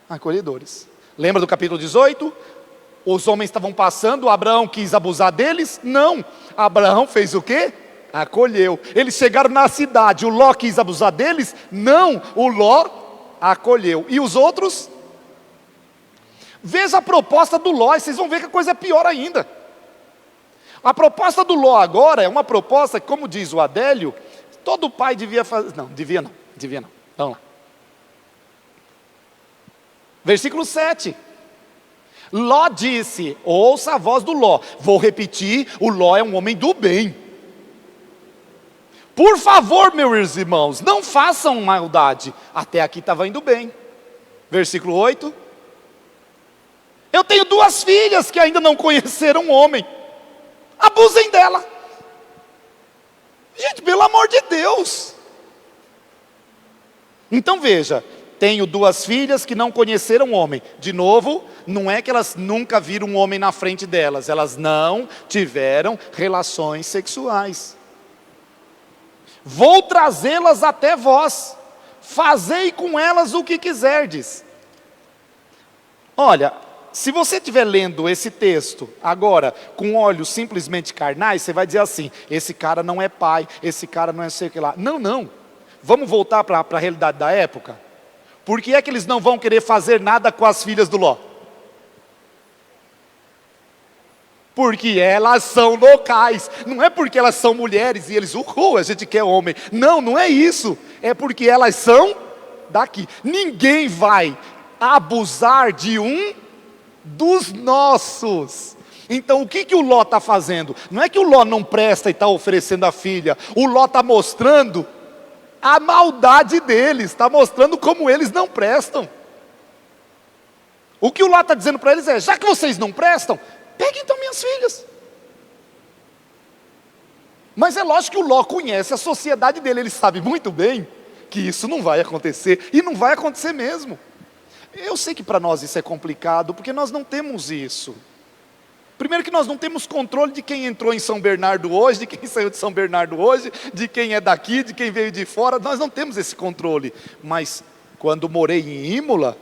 [SPEAKER 4] acolhedores. Lembra do capítulo 18? Os homens estavam passando, Abraão quis abusar deles? Não. Abraão fez o quê? Acolheu. Eles chegaram na cidade, o Ló quis abusar deles? Não. O Ló acolheu. E os outros? Veja a proposta do Ló, e vocês vão ver que a coisa é pior ainda. A proposta do Ló agora é uma proposta que, como diz o Adélio, todo pai devia fazer. Não. Vamos lá. Versículo 7. Ló disse, ouça a voz do Ló. Vou repetir, o Ló é um homem do bem. Por favor, meus irmãos, não façam maldade. Até aqui estava indo bem. Versículo 8. Eu tenho 2 filhas que ainda não conheceram um homem. Abusem dela. Gente, pelo amor de Deus. Então veja, tenho 2 filhas que não conheceram um homem. De novo, não é que elas nunca viram um homem na frente delas. Elas não tiveram relações sexuais. Vou trazê-las até vós. Fazei com elas o que quiserdes. Olha, se você estiver lendo esse texto agora com olhos simplesmente carnais, você vai dizer assim, esse cara não é pai, esse cara não é sei o que lá. Não. Vamos voltar para a realidade da época? Por que é que eles não vão querer fazer nada com as filhas do Ló? Porque elas são locais. Não é porque elas são mulheres e eles, a gente quer homem. Não é isso. É porque elas são daqui. Ninguém vai abusar de um dos nossos. Então o que o Ló está fazendo? Não é que o Ló não presta e está oferecendo a filha. O Ló está mostrando a maldade deles, está mostrando como eles não prestam. O que o Ló está dizendo para eles é, já que vocês não prestam, peguem então minhas filhas. Mas é lógico que o Ló conhece a sociedade dele, ele sabe muito bem que isso não vai acontecer, e não vai acontecer mesmo. Eu sei que para nós isso é complicado, porque nós não temos isso. Primeiro que nós não temos controle de quem entrou em São Bernardo hoje, de quem saiu de São Bernardo hoje, de quem é daqui, de quem veio de fora, nós não temos esse controle. Mas quando morei em Imola,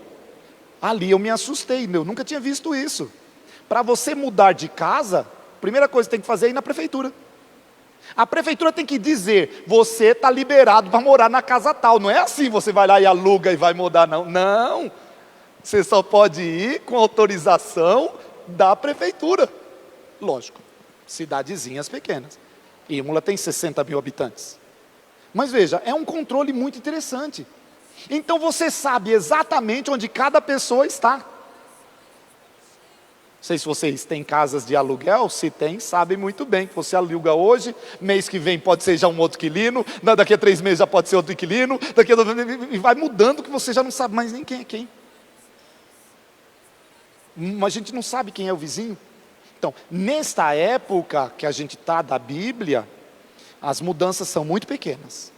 [SPEAKER 4] ali eu me assustei, eu nunca tinha visto isso. Para você mudar de casa, a primeira coisa que tem que fazer é ir na prefeitura. A prefeitura tem que dizer, você está liberado para morar na casa tal. Não é assim, você vai lá e aluga e vai mudar, não. Você só pode ir com autorização da prefeitura. Lógico, cidadezinhas pequenas. Imola tem 60 mil habitantes. Mas veja, é um controle muito interessante. Então você sabe exatamente onde cada pessoa está. Não sei se vocês têm casas de aluguel, se tem, sabem muito bem que você aluga hoje, mês que vem pode ser já um outro inquilino, daqui a 3 meses já pode ser outro inquilino, e vai mudando que você já não sabe mais nem quem é quem. A gente não sabe quem é o vizinho. Então, nesta época que a gente está da Bíblia, as mudanças são muito pequenas.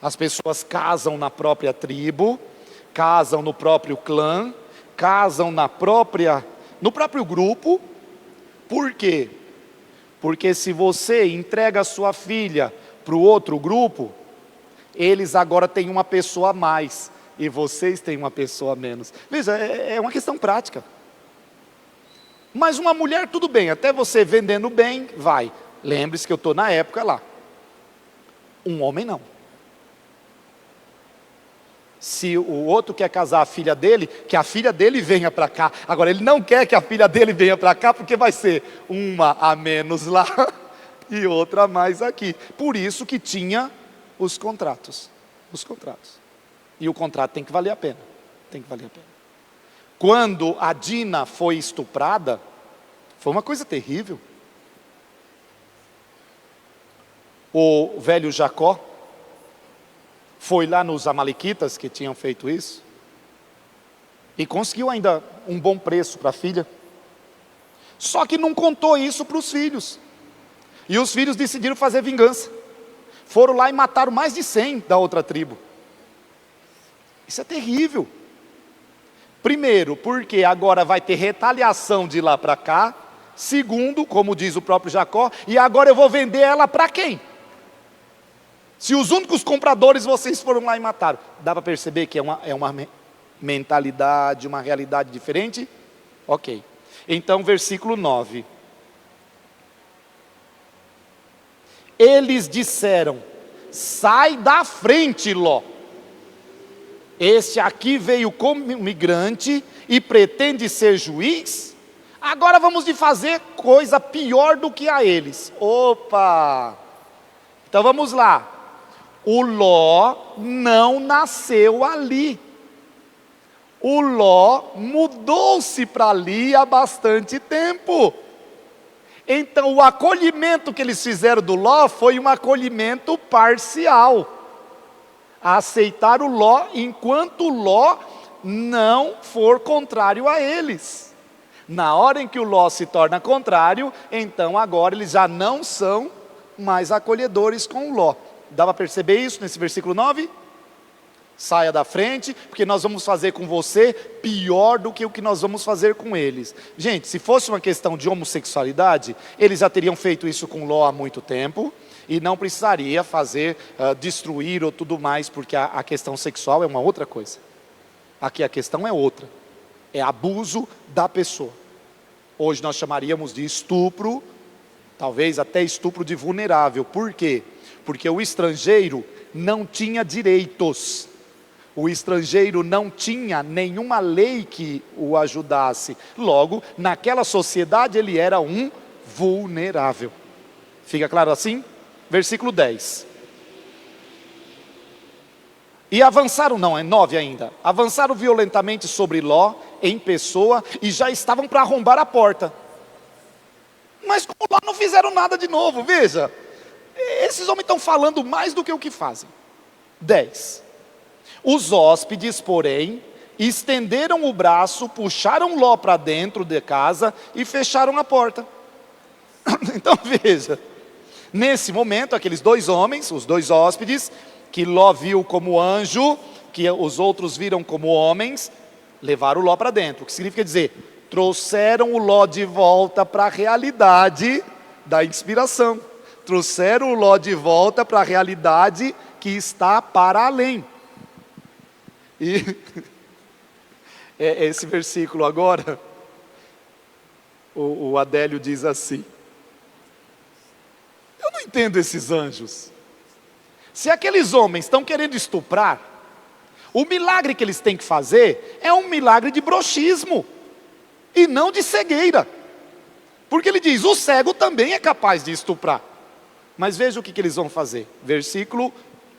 [SPEAKER 4] As pessoas casam na própria tribo, casam no próprio clã, casam no próprio grupo. Por quê? Porque se você entrega a sua filha para o outro grupo, eles agora têm uma pessoa a mais. E vocês têm uma pessoa a menos. Veja, é uma questão prática. Mas uma mulher, tudo bem, até você vendendo bem, vai. Lembre-se que eu estou na época lá. Um homem não. Se o outro quer casar a filha dele, que a filha dele venha para cá. Agora, ele não quer que a filha dele venha para cá, porque vai ser uma a menos lá e outra a mais aqui. Por isso que tinha os contratos. E o contrato tem que valer a pena. Quando a Dina foi estuprada, foi uma coisa terrível. O velho Jacó foi lá nos amalequitas que tinham feito isso. E conseguiu ainda um bom preço para a filha. Só que não contou isso para os filhos. E os filhos decidiram fazer vingança. Foram lá e mataram mais de 100 da outra tribo. Isso é terrível. Primeiro, porque agora vai ter retaliação de lá para cá. Segundo, como diz o próprio Jacó, e agora eu vou vender ela para quem? Se os únicos compradores vocês foram lá e mataram. Dá para perceber que é uma mentalidade, uma realidade diferente? Ok. Então, versículo 9. Eles disseram: sai da frente, Ló. Este aqui veio como migrante e pretende ser juiz? Agora vamos de fazer coisa pior do que a eles. Opa! Então vamos lá. O Ló não nasceu ali. O Ló mudou-se para ali há bastante tempo. Então o acolhimento que eles fizeram do Ló foi um acolhimento parcial. Aceitar o Ló enquanto o Ló não for contrário a eles. Na hora em que o Ló se torna contrário, então agora eles já não são mais acolhedores com o Ló. Dá para perceber isso nesse versículo 9? Saia da frente, porque nós vamos fazer com você pior do que o que nós vamos fazer com eles. Gente, se fosse uma questão de homossexualidade, eles já teriam feito isso com Ló há muito tempo, e não precisaria fazer, destruir ou tudo mais, porque a questão sexual é uma outra coisa. Aqui a questão é outra, é abuso da pessoa. Hoje nós chamaríamos de estupro, talvez até estupro de vulnerável. Por quê? Porque o estrangeiro não tinha direitos. O estrangeiro não tinha nenhuma lei que o ajudasse. Logo, naquela sociedade ele era um vulnerável. Fica claro assim? Versículo 10. E avançaram, não, é 9 ainda. Avançaram violentamente sobre Ló, em pessoa, e já estavam para arrombar a porta. Mas com Ló não fizeram nada de novo, veja. Esses homens estão falando mais do que o que fazem. 10. Os hóspedes, porém, estenderam o braço, puxaram Ló para dentro de casa e fecharam a porta. Então veja, nesse momento, aqueles dois homens, os dois hóspedes, que Ló viu como anjo, que os outros viram como homens, levaram Ló para dentro. O que significa dizer? Trouxeram o Ló de volta para a realidade da inspiração. Trouxeram o Ló de volta para a realidade que está para além. E esse versículo agora, o Adélio diz assim: eu não entendo esses anjos. Se aqueles homens estão querendo estuprar, o milagre que eles têm que fazer é um milagre de broxismo e não de cegueira. Porque ele diz, o cego também é capaz de estuprar. Mas veja o que eles vão fazer. Versículo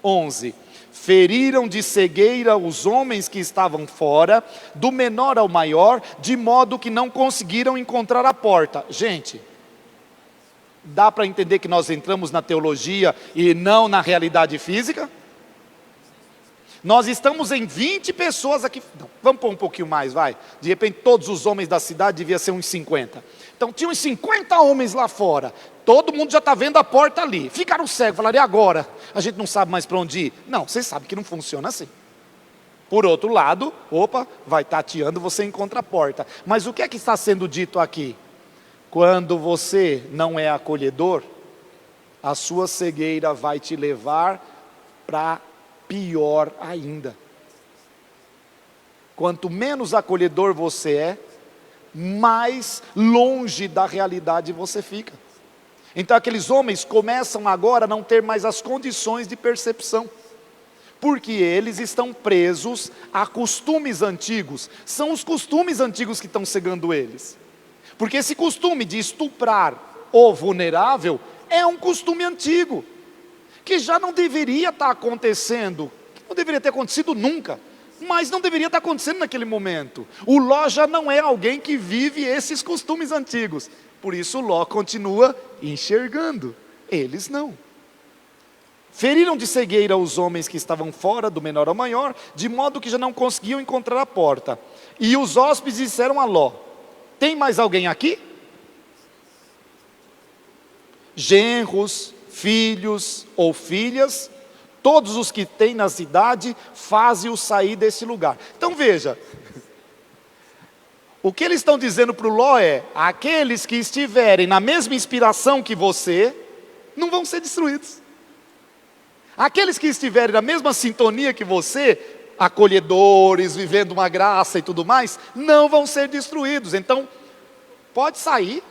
[SPEAKER 4] 11. Feriram de cegueira os homens que estavam fora, do menor ao maior, de modo que não conseguiram encontrar a porta. Gente, dá para entender que nós entramos na teologia e não na realidade física? Nós estamos em 20 pessoas aqui. Não, vamos pôr um pouquinho mais, vai. De repente todos os homens da cidade deviam ser uns 50. Então tinha uns 50 homens lá fora. Todo mundo já está vendo a porta ali. Ficaram cegos, falaram, e agora? A gente não sabe mais para onde ir. Não, vocês sabem que não funciona assim. Por outro lado, opa, vai tateando, você encontra a porta. Mas o que é que está sendo dito aqui? Quando você não é acolhedor, a sua cegueira vai te levar para pior ainda. Quanto menos acolhedor você é, mais longe da realidade você fica. Então aqueles homens começam agora a não ter mais as condições de percepção, porque eles estão presos a costumes antigos. São os costumes antigos que estão cegando eles. Porque esse costume de estuprar o vulnerável é um costume antigo, que já não deveria estar acontecendo, não deveria ter acontecido nunca, mas não deveria estar acontecendo naquele momento. O Ló já não é alguém que vive esses costumes antigos, por isso Ló continua enxergando, eles não. Feriram de cegueira os homens que estavam fora, do menor ao maior, de modo que já não conseguiam encontrar a porta. E os hóspedes disseram a Ló: tem mais alguém aqui? Genros, filhos ou filhas, todos os que têm na cidade, faze-o sair desse lugar. Então veja, o que eles estão dizendo para o Ló é: aqueles que estiverem na mesma inspiração que você, não vão ser destruídos. Aqueles que estiverem na mesma sintonia que você, acolhedores, vivendo uma graça e tudo mais, não vão ser destruídos. Então, pode sair,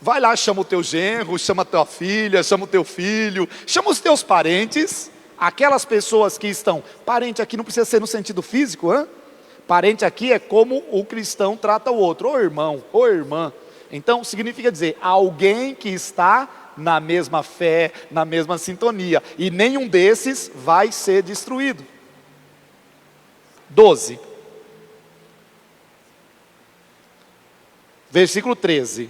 [SPEAKER 4] vai lá, chama o teu genro, chama a tua filha, chama o teu filho, chama os teus parentes, aquelas pessoas que estão, parente aqui não precisa ser no sentido físico, hein? Parente aqui é como o cristão trata o outro, ô irmão, ô irmã. Então, significa dizer, alguém que está na mesma fé, na mesma sintonia, e nenhum desses vai ser destruído. 12. Versículo 13.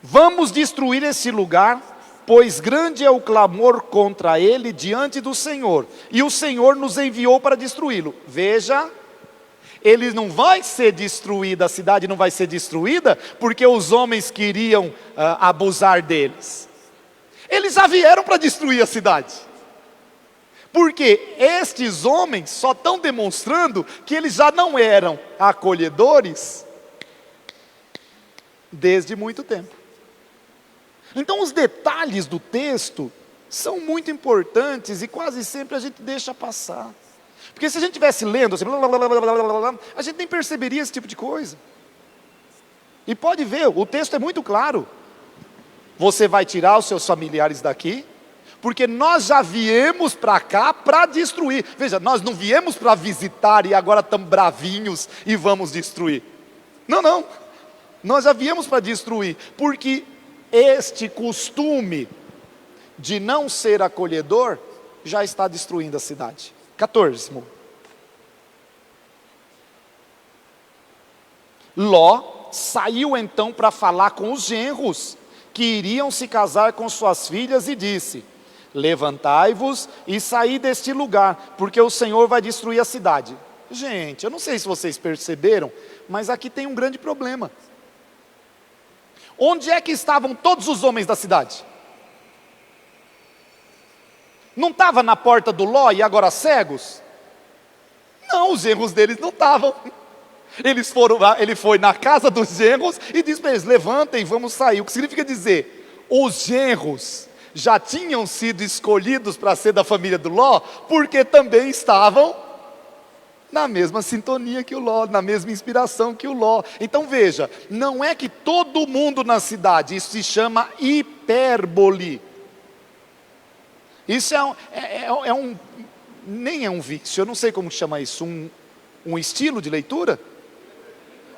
[SPEAKER 4] Vamos destruir esse lugar, pois grande é o clamor contra ele diante do Senhor, e o Senhor nos enviou para destruí-lo. Veja, ele não vai ser destruído, a cidade não vai ser destruída, porque os homens queriam abusar deles. Eles já vieram para destruir a cidade. Porque estes homens só estão demonstrando que eles já não eram acolhedores desde muito tempo. Então os detalhes do texto são muito importantes e quase sempre a gente deixa passar. Porque se a gente estivesse lendo assim, a gente nem perceberia esse tipo de coisa. E pode ver, o texto é muito claro. Você vai tirar os seus familiares daqui, porque nós já viemos para cá para destruir. Veja, nós não viemos para visitar e agora estamos bravinhos e vamos destruir. Não, não. Nós já viemos para destruir, porque este costume de não ser acolhedor já está destruindo a cidade. 14. Ló saiu então para falar com os genros que iriam se casar com suas filhas e disse: levantai-vos e saí deste lugar, porque o Senhor vai destruir a cidade. Gente, eu não sei se vocês perceberam, mas aqui tem um grande problema. Onde é que estavam todos os homens da cidade? Não estava na porta do Ló e agora cegos? Não, os genros deles não estavam. Ele foi na casa dos genros e disse para eles: levantem, vamos sair. O que significa dizer, os genros já tinham sido escolhidos para ser da família do Ló, porque também estavam na mesma sintonia que o Ló, na mesma inspiração que o Ló. Então veja, não é que todo mundo na cidade, isso se chama hipérbole. Isso nem é um vício, eu não sei como chama isso, um estilo de leitura?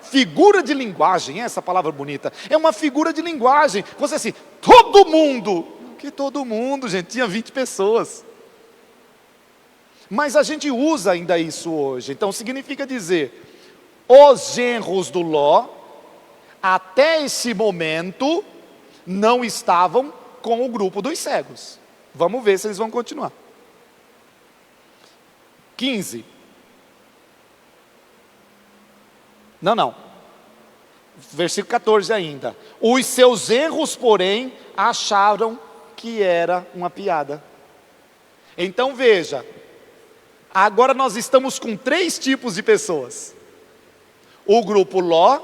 [SPEAKER 4] Figura de linguagem, essa palavra bonita, é uma figura de linguagem. Você assim, todo mundo, que todo mundo, gente, tinha 20 pessoas. Mas a gente usa ainda isso hoje, então significa dizer, os genros do Ló, até esse momento, não estavam com o grupo dos cegos. Vamos ver se eles vão continuar. 15. Não. Versículo 14 ainda. Os seus genros, porém, acharam que era uma piada. Então veja, agora nós estamos com 3 tipos de pessoas. O grupo Ló,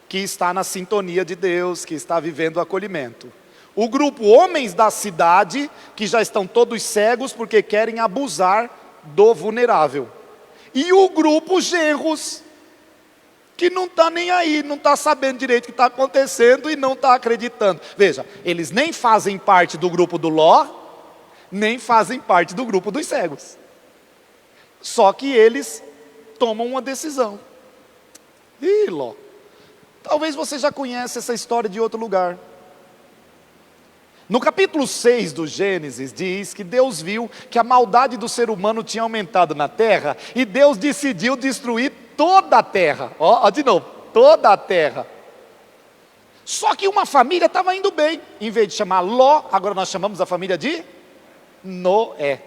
[SPEAKER 4] que está na sintonia de Deus, que está vivendo o acolhimento. O grupo homens da cidade, que já estão todos cegos porque querem abusar do vulnerável. E o grupo genros, que não está nem aí, não está sabendo direito o que está acontecendo e não está acreditando. Veja, eles nem fazem parte do grupo do Ló, nem fazem parte do grupo dos cegos. Só que eles tomam uma decisão. Ih, Ló, talvez você já conhece essa história de outro lugar. No capítulo 6 do Gênesis diz que Deus viu que a maldade do ser humano tinha aumentado na terra e Deus decidiu destruir toda a terra. Ó, de novo, toda a terra. Só que uma família estava indo bem. Em vez de chamar Ló, agora nós chamamos a família de Noé.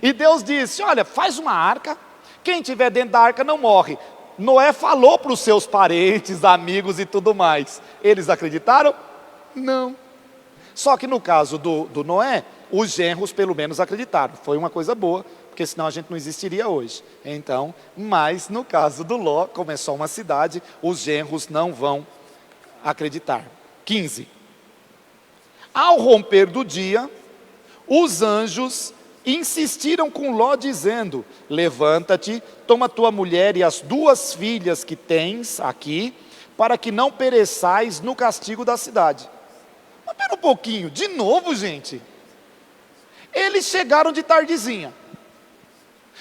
[SPEAKER 4] E Deus disse, olha, faz uma arca, quem estiver dentro da arca não morre. Noé falou para os seus parentes, amigos e tudo mais. Eles acreditaram? Não. Só que no caso do Noé, os genros pelo menos acreditaram. Foi uma coisa boa, porque senão a gente não existiria hoje. Então, mas no caso do Ló, como é só uma cidade, os genros não vão acreditar. 15. Ao romper do dia, os anjos insistiram com Ló dizendo, levanta-te, toma tua mulher e as 2 filhas que tens aqui, para que não pereçais no castigo da cidade. Mas pera um pouquinho, de novo, gente. Eles chegaram de tardezinha.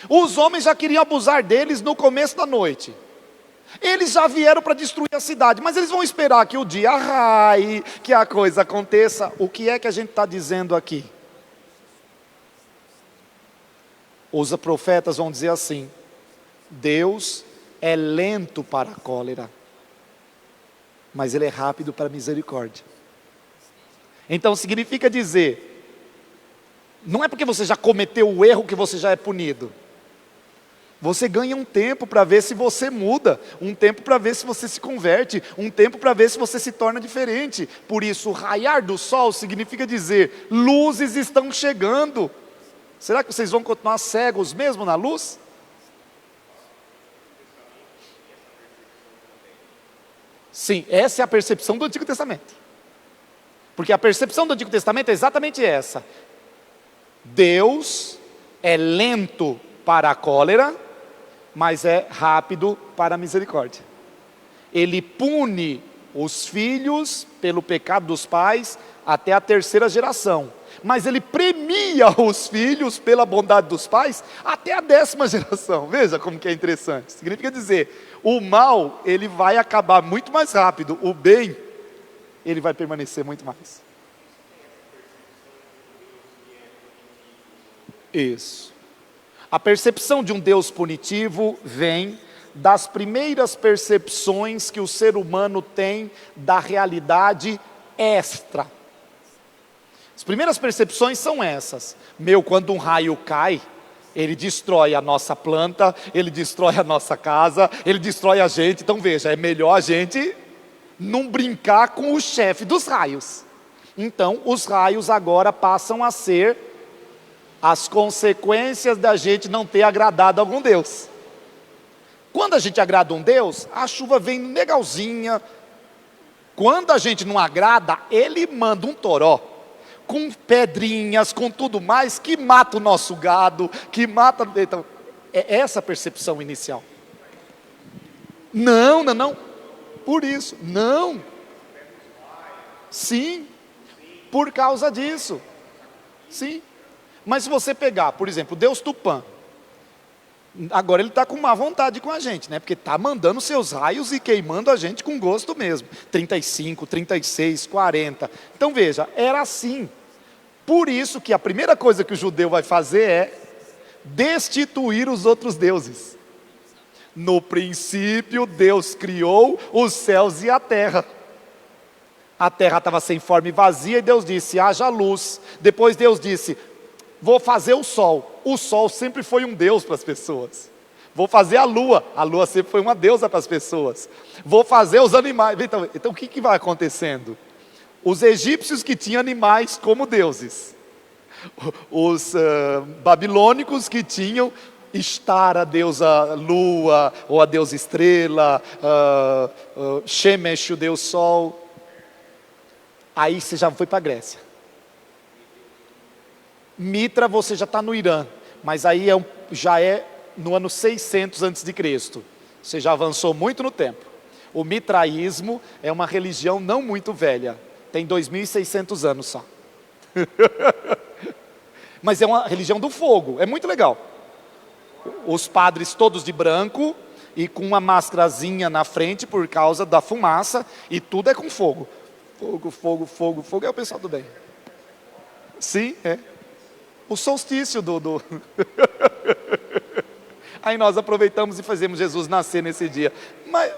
[SPEAKER 4] Os homens já queriam abusar deles no começo da noite. Eles já vieram para destruir a cidade, mas eles vão esperar que o dia raie, que a coisa aconteça. O que é que a gente está dizendo aqui? Os profetas vão dizer assim, Deus é lento para a cólera, mas Ele é rápido para a misericórdia. Então significa dizer, não é porque você já cometeu o erro que você já é punido. Você ganha um tempo para ver se você muda, um tempo para ver se você se converte, um tempo para ver se você se torna diferente. Por isso, raiar do sol significa dizer, luzes estão chegando. Será que vocês vão continuar cegos mesmo na luz? Sim, essa é a percepção do Antigo Testamento. Porque a percepção do Antigo Testamento é exatamente essa. Deus é lento para a cólera, mas é rápido para a misericórdia. Ele pune os filhos pelo pecado dos pais até a 3ª geração. Mas Ele premia os filhos pela bondade dos pais até a 10ª geração. Veja como que é interessante. Significa dizer, o mal, ele vai acabar muito mais rápido. O bem, ele vai permanecer muito mais. Isso. A percepção de um Deus punitivo vem das primeiras percepções que o ser humano tem da realidade extra. As primeiras percepções são essas. Quando um raio cai, ele destrói a nossa planta, ele destrói a nossa casa, ele destrói a gente. Então veja, é melhor a gente não brincar com o chefe dos raios. Então os raios agora passam a ser as consequências da gente não ter agradado algum Deus. Quando a gente agrada um Deus, a chuva vem legalzinha. Quando a gente não agrada, Ele manda um toró, com pedrinhas, com tudo mais, que mata o nosso gado, que mata... Então, é essa a percepção inicial. Não. Por isso, não. Sim, por causa disso. Sim. Mas se você pegar, por exemplo, Deus Tupã, agora ele está com má vontade com a gente, né? Porque está mandando seus raios e queimando a gente com gosto mesmo. 35, 36, 40. Então veja, era assim. Por isso que a primeira coisa que o judeu vai fazer é destituir os outros deuses. No princípio, Deus criou os céus e a terra. A terra estava sem forma e vazia e Deus disse, haja luz. Depois Deus disse, vou fazer o sol. O sol sempre foi um deus para as pessoas. Vou fazer a lua sempre foi uma deusa para as pessoas. Vou fazer os animais. Então o que vai acontecendo? Os egípcios que tinham animais como deuses. Os babilônicos que tinham Estar, a deusa lua, ou a deusa estrela, Shemesh, o deus sol. Aí você já foi para a Grécia. Mitra você já está no Irã, mas aí já é no ano 600 a.C. Você já avançou muito no tempo. O mitraísmo é uma religião não muito velha, tem 2.600 anos só. Mas é uma religião do fogo, é muito legal. Os padres todos de branco e com uma máscarazinha na frente por causa da fumaça, e tudo é com fogo. Fogo é o pessoal do bem. Sim, é. O solstício do... Aí nós aproveitamos e fazemos Jesus nascer nesse dia. Mas...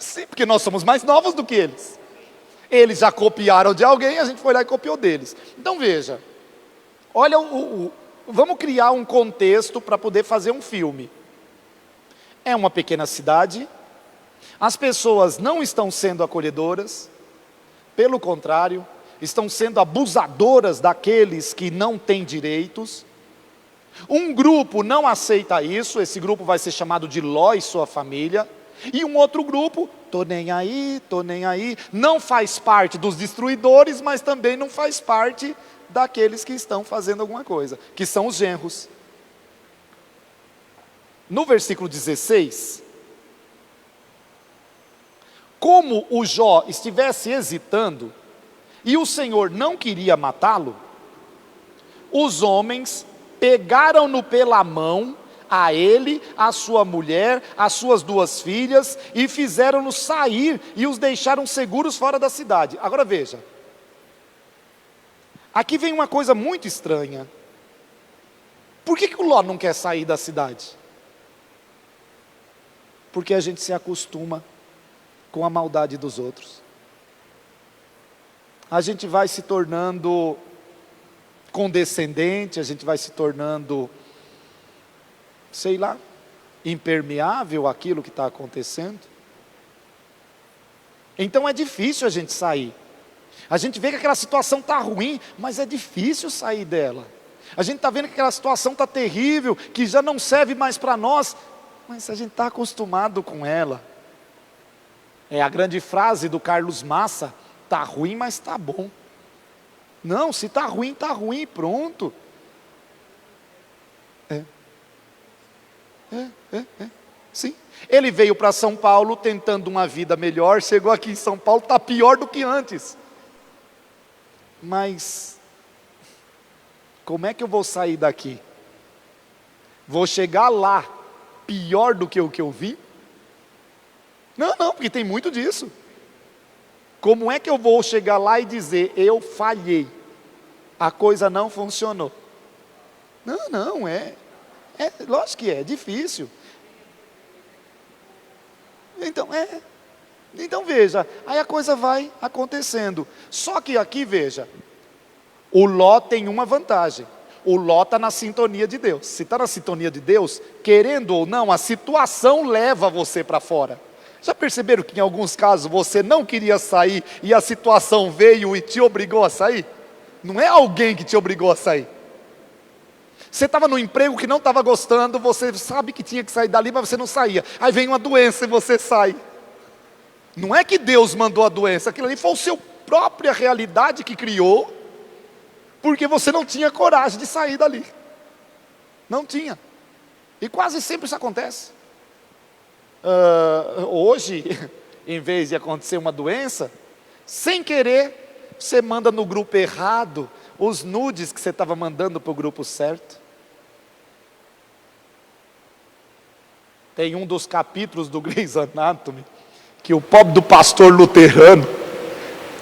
[SPEAKER 4] Sim, porque nós somos mais novos do que eles. Eles já copiaram de alguém, a gente foi lá e copiou deles. Então veja, Olha, vamos criar um contexto para poder fazer um filme. É uma pequena cidade, as pessoas não estão sendo acolhedoras, pelo contrário, estão sendo abusadoras daqueles que não têm direitos. Um grupo não aceita isso, esse grupo vai ser chamado de Ló e sua família. E um outro grupo, tô nem aí, não faz parte dos destruidores, mas também não faz parte daqueles que estão fazendo alguma coisa, que são os genros. No versículo 16, como o Jó estivesse hesitando, e o Senhor não queria matá-lo, os homens pegaram-no pela mão, a ele, a sua mulher, as suas 2 filhas, e fizeram-no sair, e os deixaram seguros fora da cidade. Agora veja, aqui vem uma coisa muito estranha. Por que o Ló não quer sair da cidade? Porque a gente se acostuma com a maldade dos outros. A gente vai se tornando condescendente, a gente vai se tornando, sei lá, impermeável àquilo que está acontecendo. Então é difícil a gente sair. A gente vê que aquela situação está ruim, mas é difícil sair dela. A gente está vendo que aquela situação está terrível, que já não serve mais para nós, mas a gente está acostumado com ela. É a grande frase do Carlos Massa: está ruim, mas está bom. Não, se está ruim, pronto. Sim. Ele veio para São Paulo tentando uma vida melhor, chegou aqui em São Paulo, está pior do que antes. Mas, como é que eu vou sair daqui? Vou chegar lá, pior do que o que eu vi? Não, porque tem muito disso. Como é que eu vou chegar lá e dizer, eu falhei, a coisa não funcionou? Não, lógico que é difícil. Então veja, aí a coisa vai acontecendo. Só que aqui veja, o Ló tem uma vantagem. O Ló está na sintonia de Deus. Se está na sintonia de Deus, querendo ou não, a situação leva você para fora. Já perceberam que em alguns casos você não queria sair e a situação veio e te obrigou a sair? Não é alguém que te obrigou a sair. Você estava no emprego que não estava gostando, você sabe que tinha que sair dali, mas você não saía. Aí vem uma doença e você sai. Não é que Deus mandou a doença, aquilo ali foi a sua própria realidade que criou, porque você não tinha coragem de sair dali. Não tinha. E quase sempre isso acontece. Hoje, em vez de acontecer uma doença, sem querer, você manda no grupo errado os nudes que você estava mandando para o grupo certo. Tem um dos capítulos do Grey's Anatomy que o pobre do pastor luterano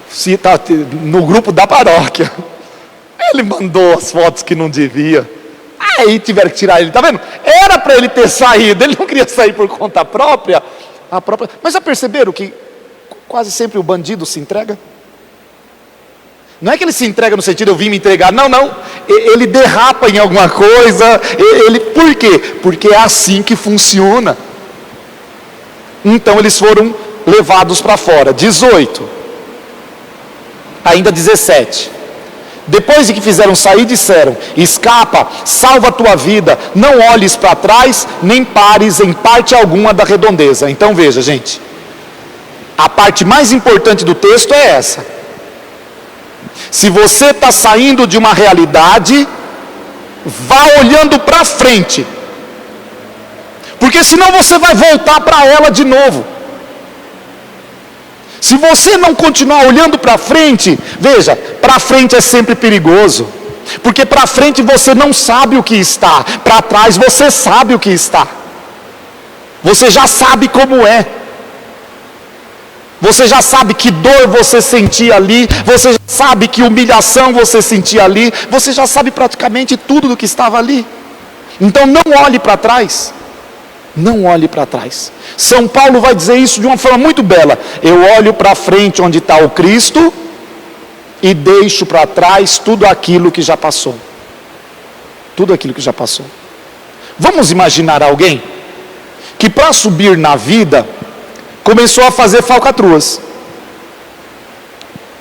[SPEAKER 4] está no grupo da paróquia. Ele mandou as fotos que não devia. Aí tiveram que tirar ele, tá vendo? Era para ele ter saído, ele não queria sair por conta própria. Mas já perceberam que quase sempre o bandido se entrega? Não é que ele se entrega no sentido, eu vim me entregar, não, ele derrapa em alguma coisa, por quê? Porque é assim que funciona. Então eles foram levados para fora. 18, ainda 17. Depois de que fizeram sair, disseram, escapa, salva a tua vida, não olhes para trás, nem pares em parte alguma da redondeza. Então veja, gente, a parte mais importante do texto é essa. Se você está saindo de uma realidade, vá olhando para frente, porque senão você vai voltar para ela de novo. Se você não continuar olhando para frente, veja, para frente é sempre perigoso, porque para frente você não sabe o que está, para trás você sabe o que está, você já sabe como é, você já sabe que dor você sentia ali, você já sabe que humilhação você sentia ali, você já sabe praticamente tudo do que estava ali. Então não olhe para trás. Não olhe para trás. São Paulo vai dizer isso de uma forma muito bela. Eu olho para frente onde está o Cristo e deixo para trás tudo aquilo que já passou. tudo aquilo que já passou. Vamos imaginar alguém que para subir na vida começou a fazer falcatruas.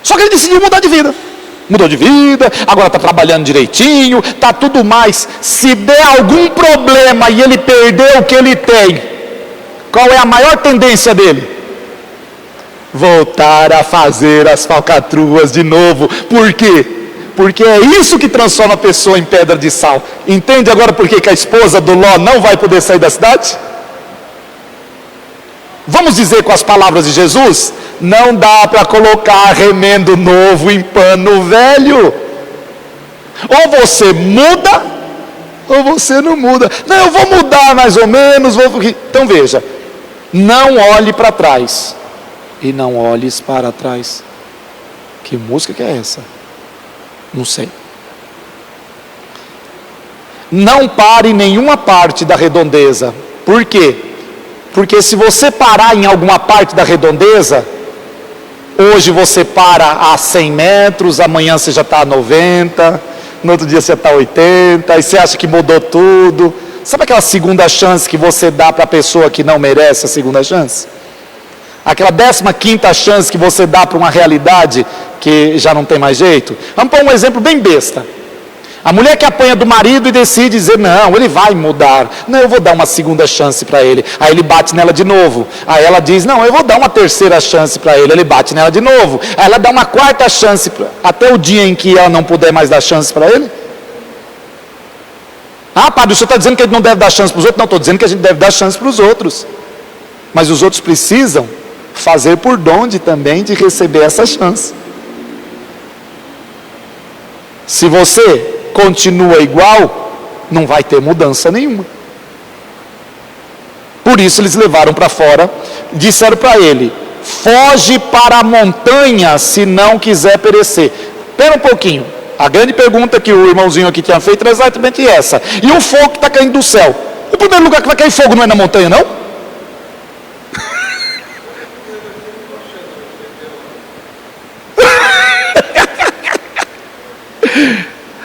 [SPEAKER 4] Só que ele decidiu mudar de vida. Mudou de vida, agora está trabalhando direitinho, está tudo mais. Se der algum problema e ele perder o que ele tem, qual é a maior tendência dele? Voltar a fazer as falcatruas de novo. Por quê? Porque é isso que transforma a pessoa em pedra de sal. Entende agora por que a esposa do Ló não vai poder sair da cidade? Vamos dizer com as palavras de Jesus: não dá para colocar remendo novo em pano velho. Ou você muda, ou você não muda. Não, eu vou mudar mais ou menos. Então veja, não olhe para trás e não olhes para trás. Que música que é essa? Não sei. Não pare em nenhuma parte da redondeza. Por quê? Porque se você parar em alguma parte da redondeza, hoje você para a 100 metros, amanhã você já está a 90, no outro dia você está a 80, aí você acha que mudou tudo. Sabe aquela segunda chance que você dá para a pessoa que não merece a segunda chance? Aquela 15ª chance que você dá para uma realidade que já não tem mais jeito? Vamos pôr um exemplo bem besta. A mulher que apanha do marido e decide dizer: não, ele vai mudar, não, eu vou dar uma segunda chance para ele. Aí ele bate nela de novo. Aí ela diz: não, eu vou dar uma terceira chance para ele. Ele bate nela de novo. Aí ela dá uma 4ª chance, até o dia em que ela não puder mais dar chance para ele. Ah, padre, o senhor está dizendo que ele não deve dar chance para os outros? Não, estou dizendo que a gente deve dar chance para os outros. Mas os outros precisam fazer por onde também de receber essa chance. Se você continua igual, não vai ter mudança nenhuma. Por isso eles levaram para fora, disseram para ele: foge para a montanha se não quiser perecer. Espera um pouquinho, a grande pergunta que o irmãozinho aqui tinha feito era exatamente essa: e o fogo que está caindo do céu? O primeiro lugar que vai cair fogo não é na montanha, não?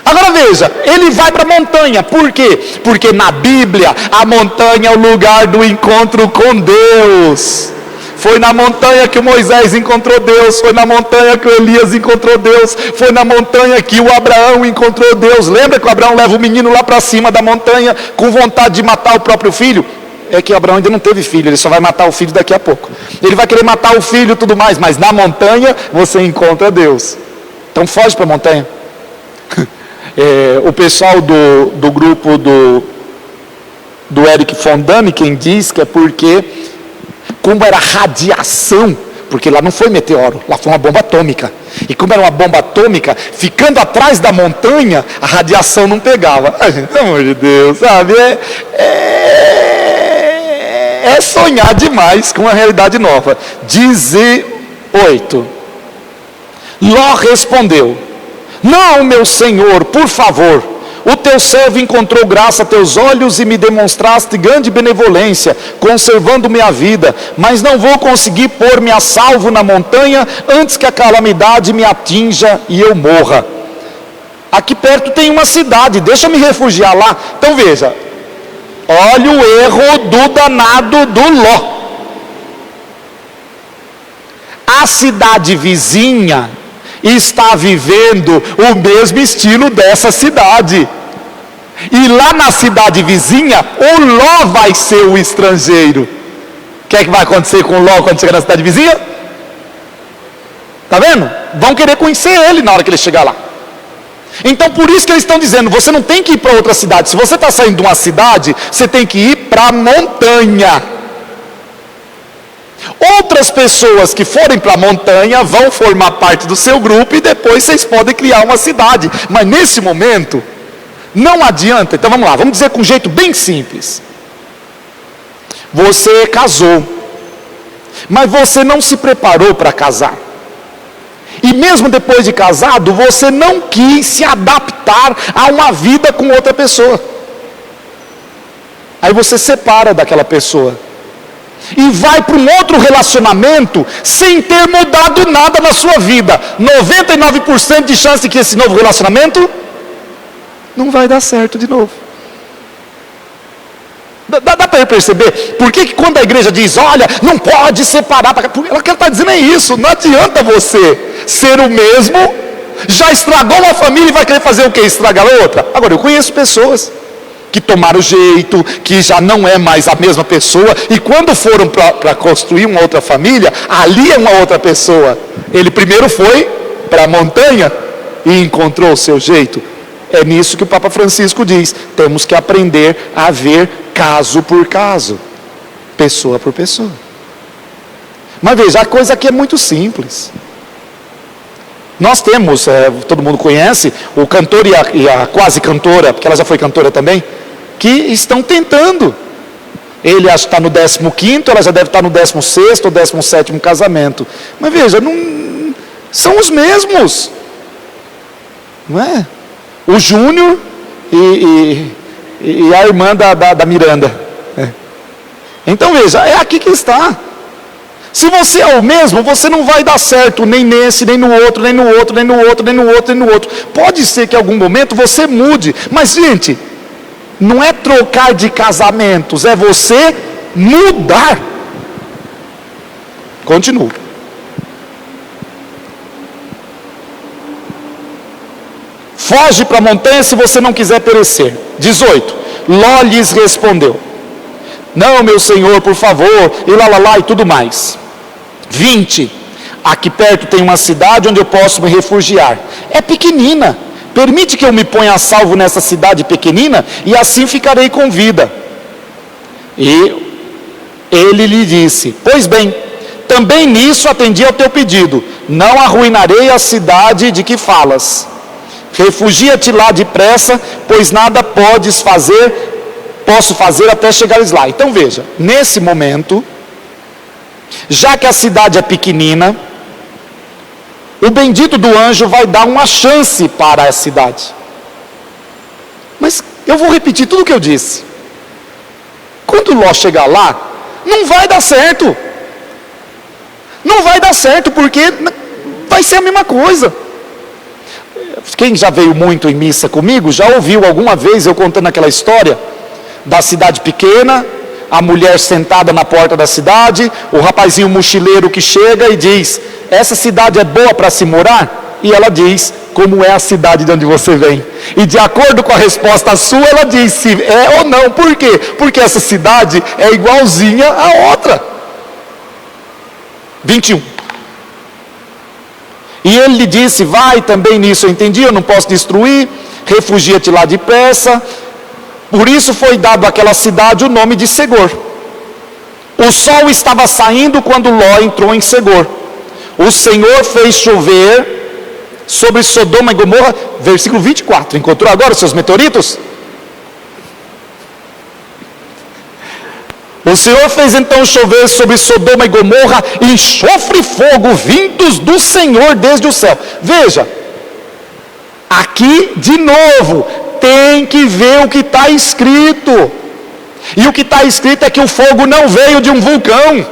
[SPEAKER 4] Agora veja, ele vai para a montanha. Por quê? Porque na Bíblia a montanha é o lugar do encontro com Deus. Foi na montanha que o Moisés encontrou Deus, foi na montanha que o Elias encontrou Deus, foi na montanha que o Abraão encontrou Deus. Lembra que o Abraão leva o menino lá para cima da montanha com vontade de matar o próprio filho? É que o Abraão ainda não teve filho, ele só vai matar o filho daqui a pouco. Ele vai querer matar o filho e tudo mais, mas na montanha você encontra Deus. Então foge para a montanha. O pessoal do grupo do Eric von Däniken diz que é porque, como era radiação, porque lá não foi meteoro, lá foi uma bomba atômica, e como era uma bomba atômica, ficando atrás da montanha, a radiação não pegava. Gente, pelo amor de Deus, sabe, é sonhar demais com uma realidade nova. 18. Ló respondeu: não, meu senhor, por favor, o teu servo encontrou graça a teus olhos e me demonstraste grande benevolência, conservando-me a vida, mas não vou conseguir pôr-me a salvo na montanha antes que a calamidade me atinja e eu morra. Aqui perto tem uma cidade, deixa eu me refugiar lá. Então veja, olha o erro do danado do Ló. A cidade vizinha está vivendo o mesmo estilo dessa cidade, e lá na cidade vizinha o Ló vai ser o estrangeiro. O que é que vai acontecer com o Ló quando chegar na cidade vizinha? Está vendo? Vão querer conhecer ele na hora que ele chegar lá. Então por isso que eles estão dizendo: você não tem que ir para outra cidade. Se você está saindo de uma cidade, você tem que ir para a montanha. Outras pessoas que forem para a montanha vão formar parte do seu grupo e depois vocês podem criar uma cidade. Mas nesse momento, não adianta. Então vamos lá, vamos dizer com um jeito bem simples. Você casou, mas você não se preparou para casar. E mesmo depois de casado, você não quis se adaptar a uma vida com outra pessoa. Aí você separa daquela pessoa e vai para um outro relacionamento sem ter mudado nada na sua vida. 99% de chance de que esse novo relacionamento não vai dar certo de novo. Dá para perceber por que quando a igreja diz, olha, não pode separar, ela quer estar dizendo é isso, não adianta você ser o mesmo, já estragou uma família e vai querer fazer o quê? Estragar a outra. Agora, eu conheço pessoas que tomaram jeito, que já não é mais a mesma pessoa, e quando foram para construir uma outra família, ali é uma outra pessoa. Ele primeiro foi para a montanha e encontrou o seu jeito. É nisso que o Papa Francisco diz, temos que aprender a ver caso por caso, pessoa por pessoa. Mas veja, a coisa aqui é muito simples. Nós temos, todo mundo conhece, o cantor e a quase cantora, porque ela já foi cantora também, que estão tentando. Ele acho que está no 15º, ela já deve estar no 16º ou 17º casamento. Mas veja, não, são os mesmos, não é? O Júnior e a irmã da Miranda. Então veja, é aqui que está. Se você é o mesmo, você não vai dar certo nem nesse, nem no outro, nem no outro, nem no outro, nem no outro, nem no outro. Pode ser que em algum momento você mude, mas gente, não é trocar de casamentos, é você mudar. Continua. Foge para a montanha se você não quiser perecer. 18. Ló lhes respondeu, não, meu senhor, por favor, e lá, e tudo mais. 20. Aqui perto tem uma cidade onde eu posso me refugiar. É pequenina. Permite que eu me ponha a salvo nessa cidade pequenina, e assim ficarei com vida. E ele lhe disse, pois bem, também nisso atendi ao teu pedido. Não arruinarei a cidade de que falas. Refugia-te lá depressa, pois nada posso fazer até chegares lá. Então veja, nesse momento, já que a cidade é pequenina, o bendito do anjo vai dar uma chance para a cidade. Mas eu vou repetir tudo o que eu disse. Quando Ló chegar lá, não vai dar certo. Não vai dar certo, porque vai ser a mesma coisa. Quem já veio muito em missa comigo, já ouviu alguma vez eu contando aquela história da cidade pequena, a mulher sentada na porta da cidade, o rapazinho mochileiro que chega e diz, essa cidade é boa para se morar? E ela diz, como é a cidade de onde você vem. E de acordo com a resposta sua, ela diz se é ou não. Por quê? Porque essa cidade é igualzinha à outra. 21. E ele lhe disse, vai também nisso, eu entendi, eu não posso destruir, refugia-te lá depressa. Por isso foi dado àquela cidade o nome de Segor. O sol estava saindo quando Ló entrou em Segor. O Senhor fez chover sobre Sodoma e Gomorra, versículo 24, encontrou agora seus meteoritos? O Senhor fez então chover sobre Sodoma e Gomorra enxofre e fogo vindos do Senhor desde o céu. Veja, aqui de novo, tem que ver o que está escrito. E o que está escrito é que o fogo não veio de um vulcão.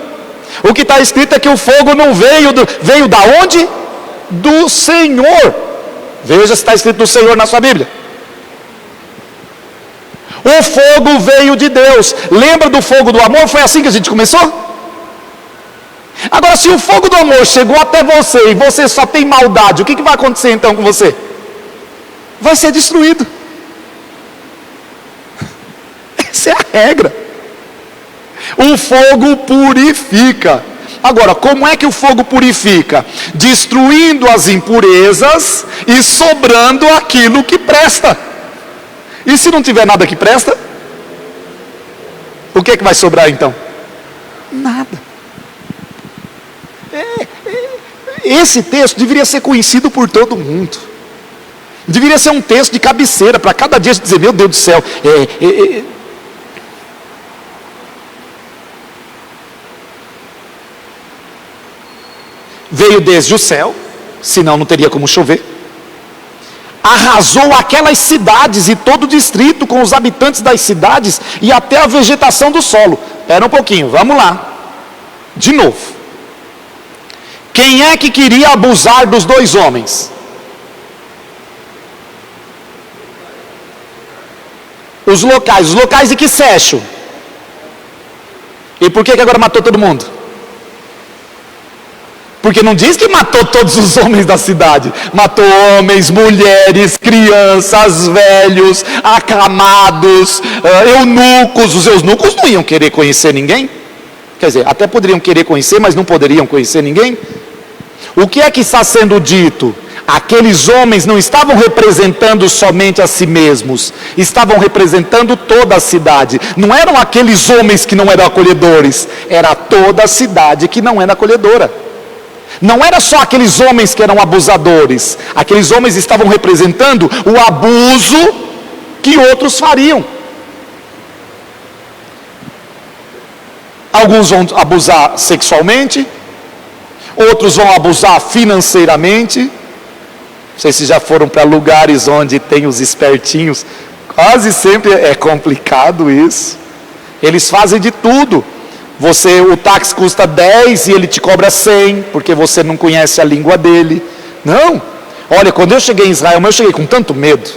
[SPEAKER 4] O que está escrito é que o fogo não veio da onde? Do Senhor. Veja se está escrito do Senhor na sua Bíblia. O fogo veio de Deus. Lembra do fogo do amor? Foi assim que a gente começou? Agora, se o fogo do amor chegou até você e você só tem maldade, o que vai acontecer então com você? Vai ser destruído. Essa é a regra. O fogo purifica. Agora, como é que o fogo purifica? Destruindo as impurezas e sobrando aquilo que presta. E se não tiver nada que presta? O que vai sobrar então? Nada. Esse texto deveria ser conhecido por todo mundo. Deveria ser um texto de cabeceira para cada dia dizer, meu Deus do céu, veio desde o céu, senão não teria como chover. Arrasou aquelas cidades e todo o distrito com os habitantes das cidades e até a vegetação do solo. Espera um pouquinho, vamos lá. De novo. Quem é que queria abusar dos dois homens? Os locais de que Sexo? E por que agora matou todo mundo? Porque não diz que matou todos os homens da cidade. Matou homens, mulheres, crianças, velhos, acamados, eunucos. Os eunucos não iam querer conhecer ninguém. Quer dizer, até poderiam querer conhecer, mas não poderiam conhecer ninguém. O que é que está sendo dito? Aqueles homens não estavam representando somente a si mesmos, estavam representando toda a cidade. Não eram aqueles homens que não eram acolhedores, era toda a cidade que não era acolhedora. Não era só aqueles homens que eram abusadores, aqueles homens estavam representando o abuso que outros fariam. Alguns vão abusar sexualmente, outros vão abusar financeiramente. Não sei se já foram para lugares onde tem os espertinhos, quase sempre é complicado isso. Eles fazem de tudo. O táxi custa 10 e ele te cobra 100, porque você não conhece a língua dele. Não, olha, quando eu cheguei em Israel, eu cheguei com tanto medo.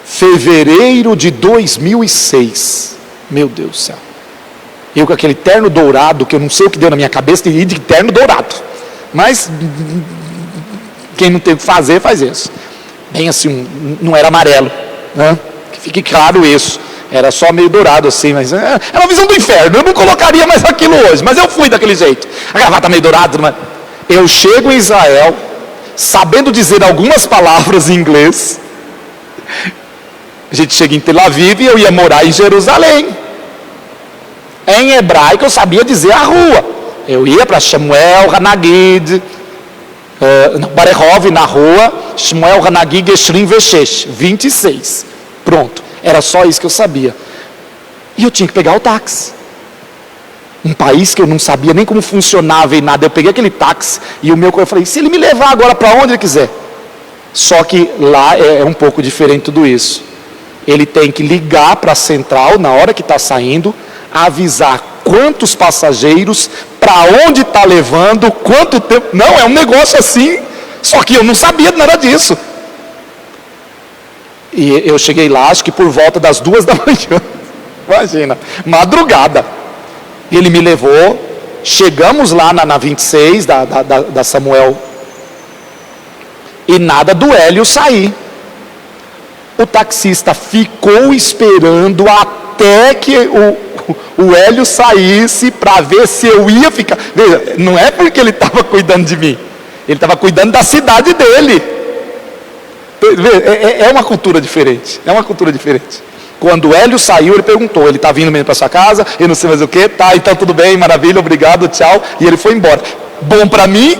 [SPEAKER 4] Fevereiro de 2006, meu Deus do céu. Eu com aquele terno dourado, que eu não sei o que deu na minha cabeça, de ir de terno dourado. Mas quem não tem o que fazer, faz isso. Bem assim, não era amarelo, né? Que fique claro isso. Era só meio dourado assim, mas é uma visão do inferno. Eu não colocaria mais aquilo hoje, mas eu fui daquele jeito. A gravata meio dourada, mas eu chego em Israel, sabendo dizer algumas palavras em inglês. A gente chega em Tel Aviv e eu ia morar em Jerusalém. Em hebraico eu sabia dizer a rua. Eu ia para Shmuel Hanagid, Barehov na rua, Shmuel Hanagid Geshrim Veshesh, 26. Pronto. Era só isso que eu sabia. E eu tinha que pegar o táxi. Um país que eu não sabia nem como funcionava e nada. Eu peguei aquele táxi e eu falei, se ele me levar agora para onde ele quiser. Só que lá é um pouco diferente tudo isso. Ele tem que ligar para a central na hora que está saindo, avisar quantos passageiros, para onde está levando, quanto tempo. Não, é um negócio assim. Só que eu não sabia nada disso. E eu cheguei lá, acho que por volta das 2 da manhã. Imagina, madrugada. E ele me levou. Chegamos lá na 26 da Samuel. E nada do Hélio sair. O taxista ficou esperando até que o Hélio saísse para ver se eu ia ficar. Veja, não é porque ele estava cuidando de mim. Ele estava cuidando da cidade dele. É uma cultura diferente. É uma cultura diferente. Quando o Hélio saiu, ele perguntou, ele está vindo mesmo para sua casa, eu não sei mais o que, tá, então tudo bem, maravilha, obrigado, tchau, e ele foi embora. Bom para mim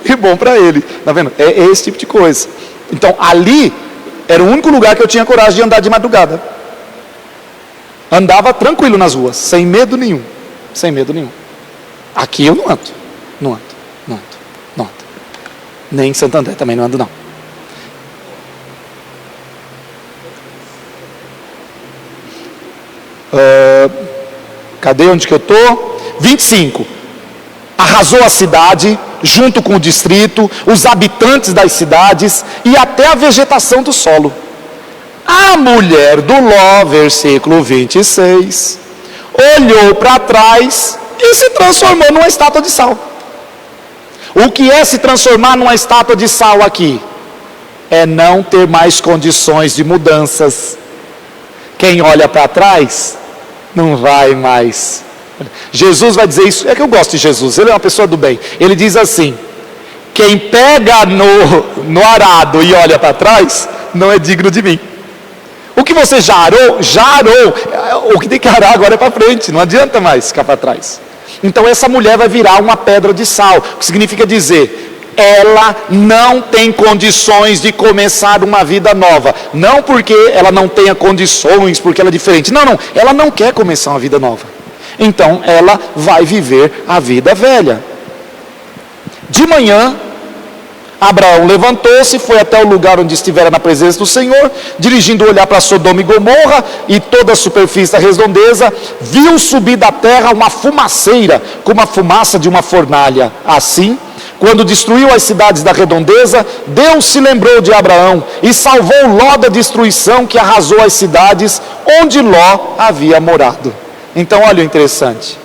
[SPEAKER 4] e bom para ele, tá vendo? É esse tipo de coisa. Então ali era o único lugar que eu tinha coragem de andar de madrugada. Andava tranquilo nas ruas, sem medo nenhum, sem medo nenhum. Aqui eu não ando. Nem em Santo André também não ando não. Cadê onde que eu estou? 25. Arrasou a cidade, junto com o distrito, os habitantes das cidades e até a vegetação do solo. A mulher do Ló, versículo 26, olhou para trás e se transformou numa estátua de sal. O que é se transformar numa estátua de sal aqui? É não ter mais condições de mudanças. Quem olha para trás, não vai mais. Jesus vai dizer isso, é que eu gosto de Jesus, ele é uma pessoa do bem. Ele diz assim, quem pega no arado e olha para trás, não é digno de mim. O que você já arou, o que tem que arar agora é para frente, não adianta mais ficar para trás. Então essa mulher vai virar uma pedra de sal, o que significa dizer, ela não tem condições de começar uma vida nova. Não porque ela não tenha condições, porque ela é diferente. Não, ela não quer começar uma vida nova. Então ela vai viver a vida velha. De manhã, Abraão levantou-se, foi até o lugar onde estivera na presença do Senhor, dirigindo o olhar para Sodoma e Gomorra e toda a superfície da redondeza, viu subir da terra uma fumaceira, como a fumaça de uma fornalha. Assim, Quando destruiu as cidades da redondeza, Deus se lembrou de Abraão e salvou Ló da destruição que arrasou as cidades onde Ló havia morado. Então olha o interessante,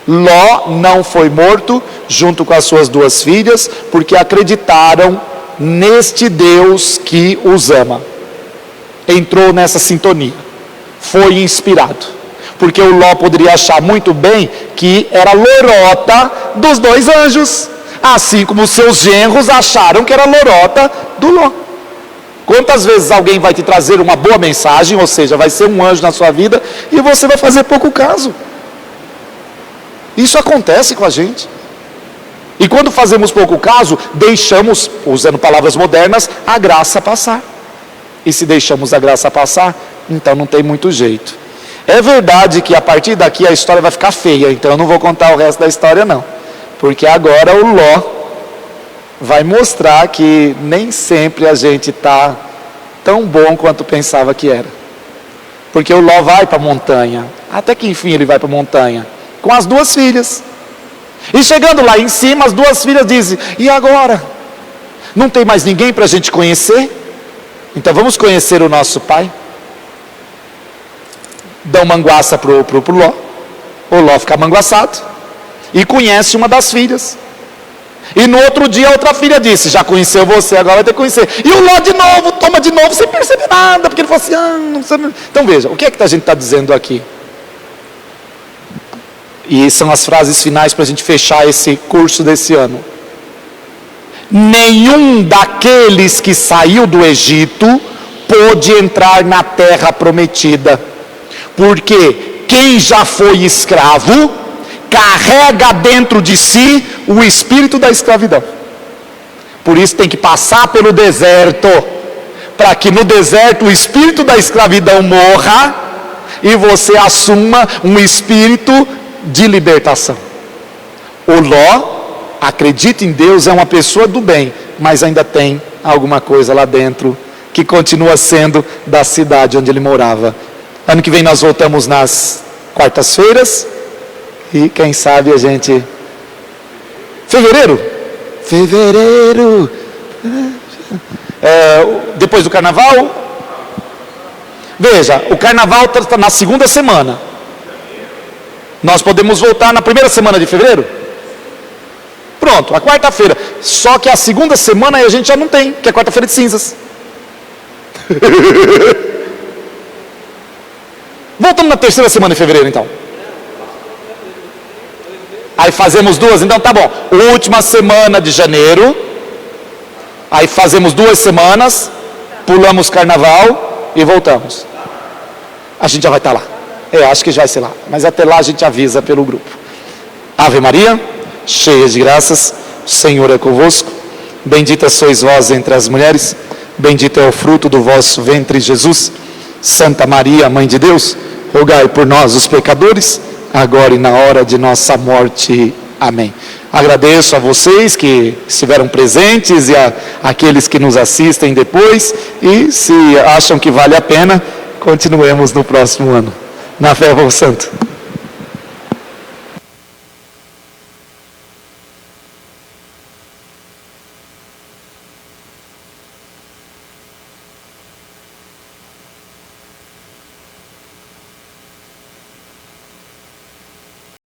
[SPEAKER 4] Ló não foi morto junto com as suas 2 filhas, porque acreditaram neste Deus que os ama. Entrou nessa sintonia, foi inspirado, porque o Ló poderia achar muito bem que era lorota dos 2 anjos, assim como os seus genros acharam que era lorota do Ló. Quantas vezes alguém vai te trazer uma boa mensagem, ou seja, vai ser um anjo na sua vida, e você vai fazer pouco caso? Isso acontece com a gente. E quando fazemos pouco caso, deixamos, usando palavras modernas, a graça passar. E se deixamos a graça passar, então não tem muito jeito. É verdade que a partir daqui a história vai ficar feia, então eu não vou contar o resto da história não. Porque agora o Ló vai mostrar que nem sempre a gente está tão bom quanto pensava que era. Porque o Ló vai para a montanha, até que enfim ele vai para a montanha, com as 2 filhas. E chegando lá em cima, as 2 filhas dizem: e agora? Não tem mais ninguém para a gente conhecer? Então vamos conhecer o nosso pai. Dão manguaça pro Ló. O Ló fica manguaçado e conhece uma das filhas. E no outro dia a outra filha disse: já conheceu você, agora vai ter que conhecer. E o Ló de novo, toma de novo, sem perceber nada, porque ele falou assim: não sabe. Então veja, o que é que a gente está dizendo aqui? E são as frases finais para a gente fechar esse curso desse ano. Nenhum daqueles que saiu do Egito pôde entrar na terra prometida, porque quem já foi escravo carrega dentro de si o espírito da escravidão. Por isso tem que passar pelo deserto, para que no deserto o espírito da escravidão morra e você assuma um espírito de libertação. O Ló acredita em Deus, é uma pessoa do bem, mas ainda tem alguma coisa lá dentro que continua sendo da cidade onde ele morava. Ano que vem nós voltamos nas quartas-feiras e quem sabe a gente... Fevereiro, depois do carnaval. Veja, o carnaval está na 2ª semana. Nós podemos voltar na 1ª semana de fevereiro? Pronto, a quarta-feira. Só que a 2ª semana aí a gente já não tem, que é quarta-feira de cinzas. Voltamos na 3ª semana de fevereiro então. Aí fazemos 2, então tá bom. Última semana de janeiro. Aí fazemos 2 semanas. Pulamos carnaval e voltamos. A gente já vai estar lá. Acho que já vai ser lá. Mas até lá a gente avisa pelo grupo. Ave Maria, cheia de graças, o Senhor é convosco. Bendita sois vós entre as mulheres. Bendito é o fruto do vosso ventre, Jesus. Santa Maria, Mãe de Deus, rogai por nós os pecadores, agora e na hora de nossa morte. Amém. Agradeço a vocês que estiveram presentes e aqueles que nos assistem depois. E se acham que vale a pena, continuemos no próximo ano. Na fé ao Santo.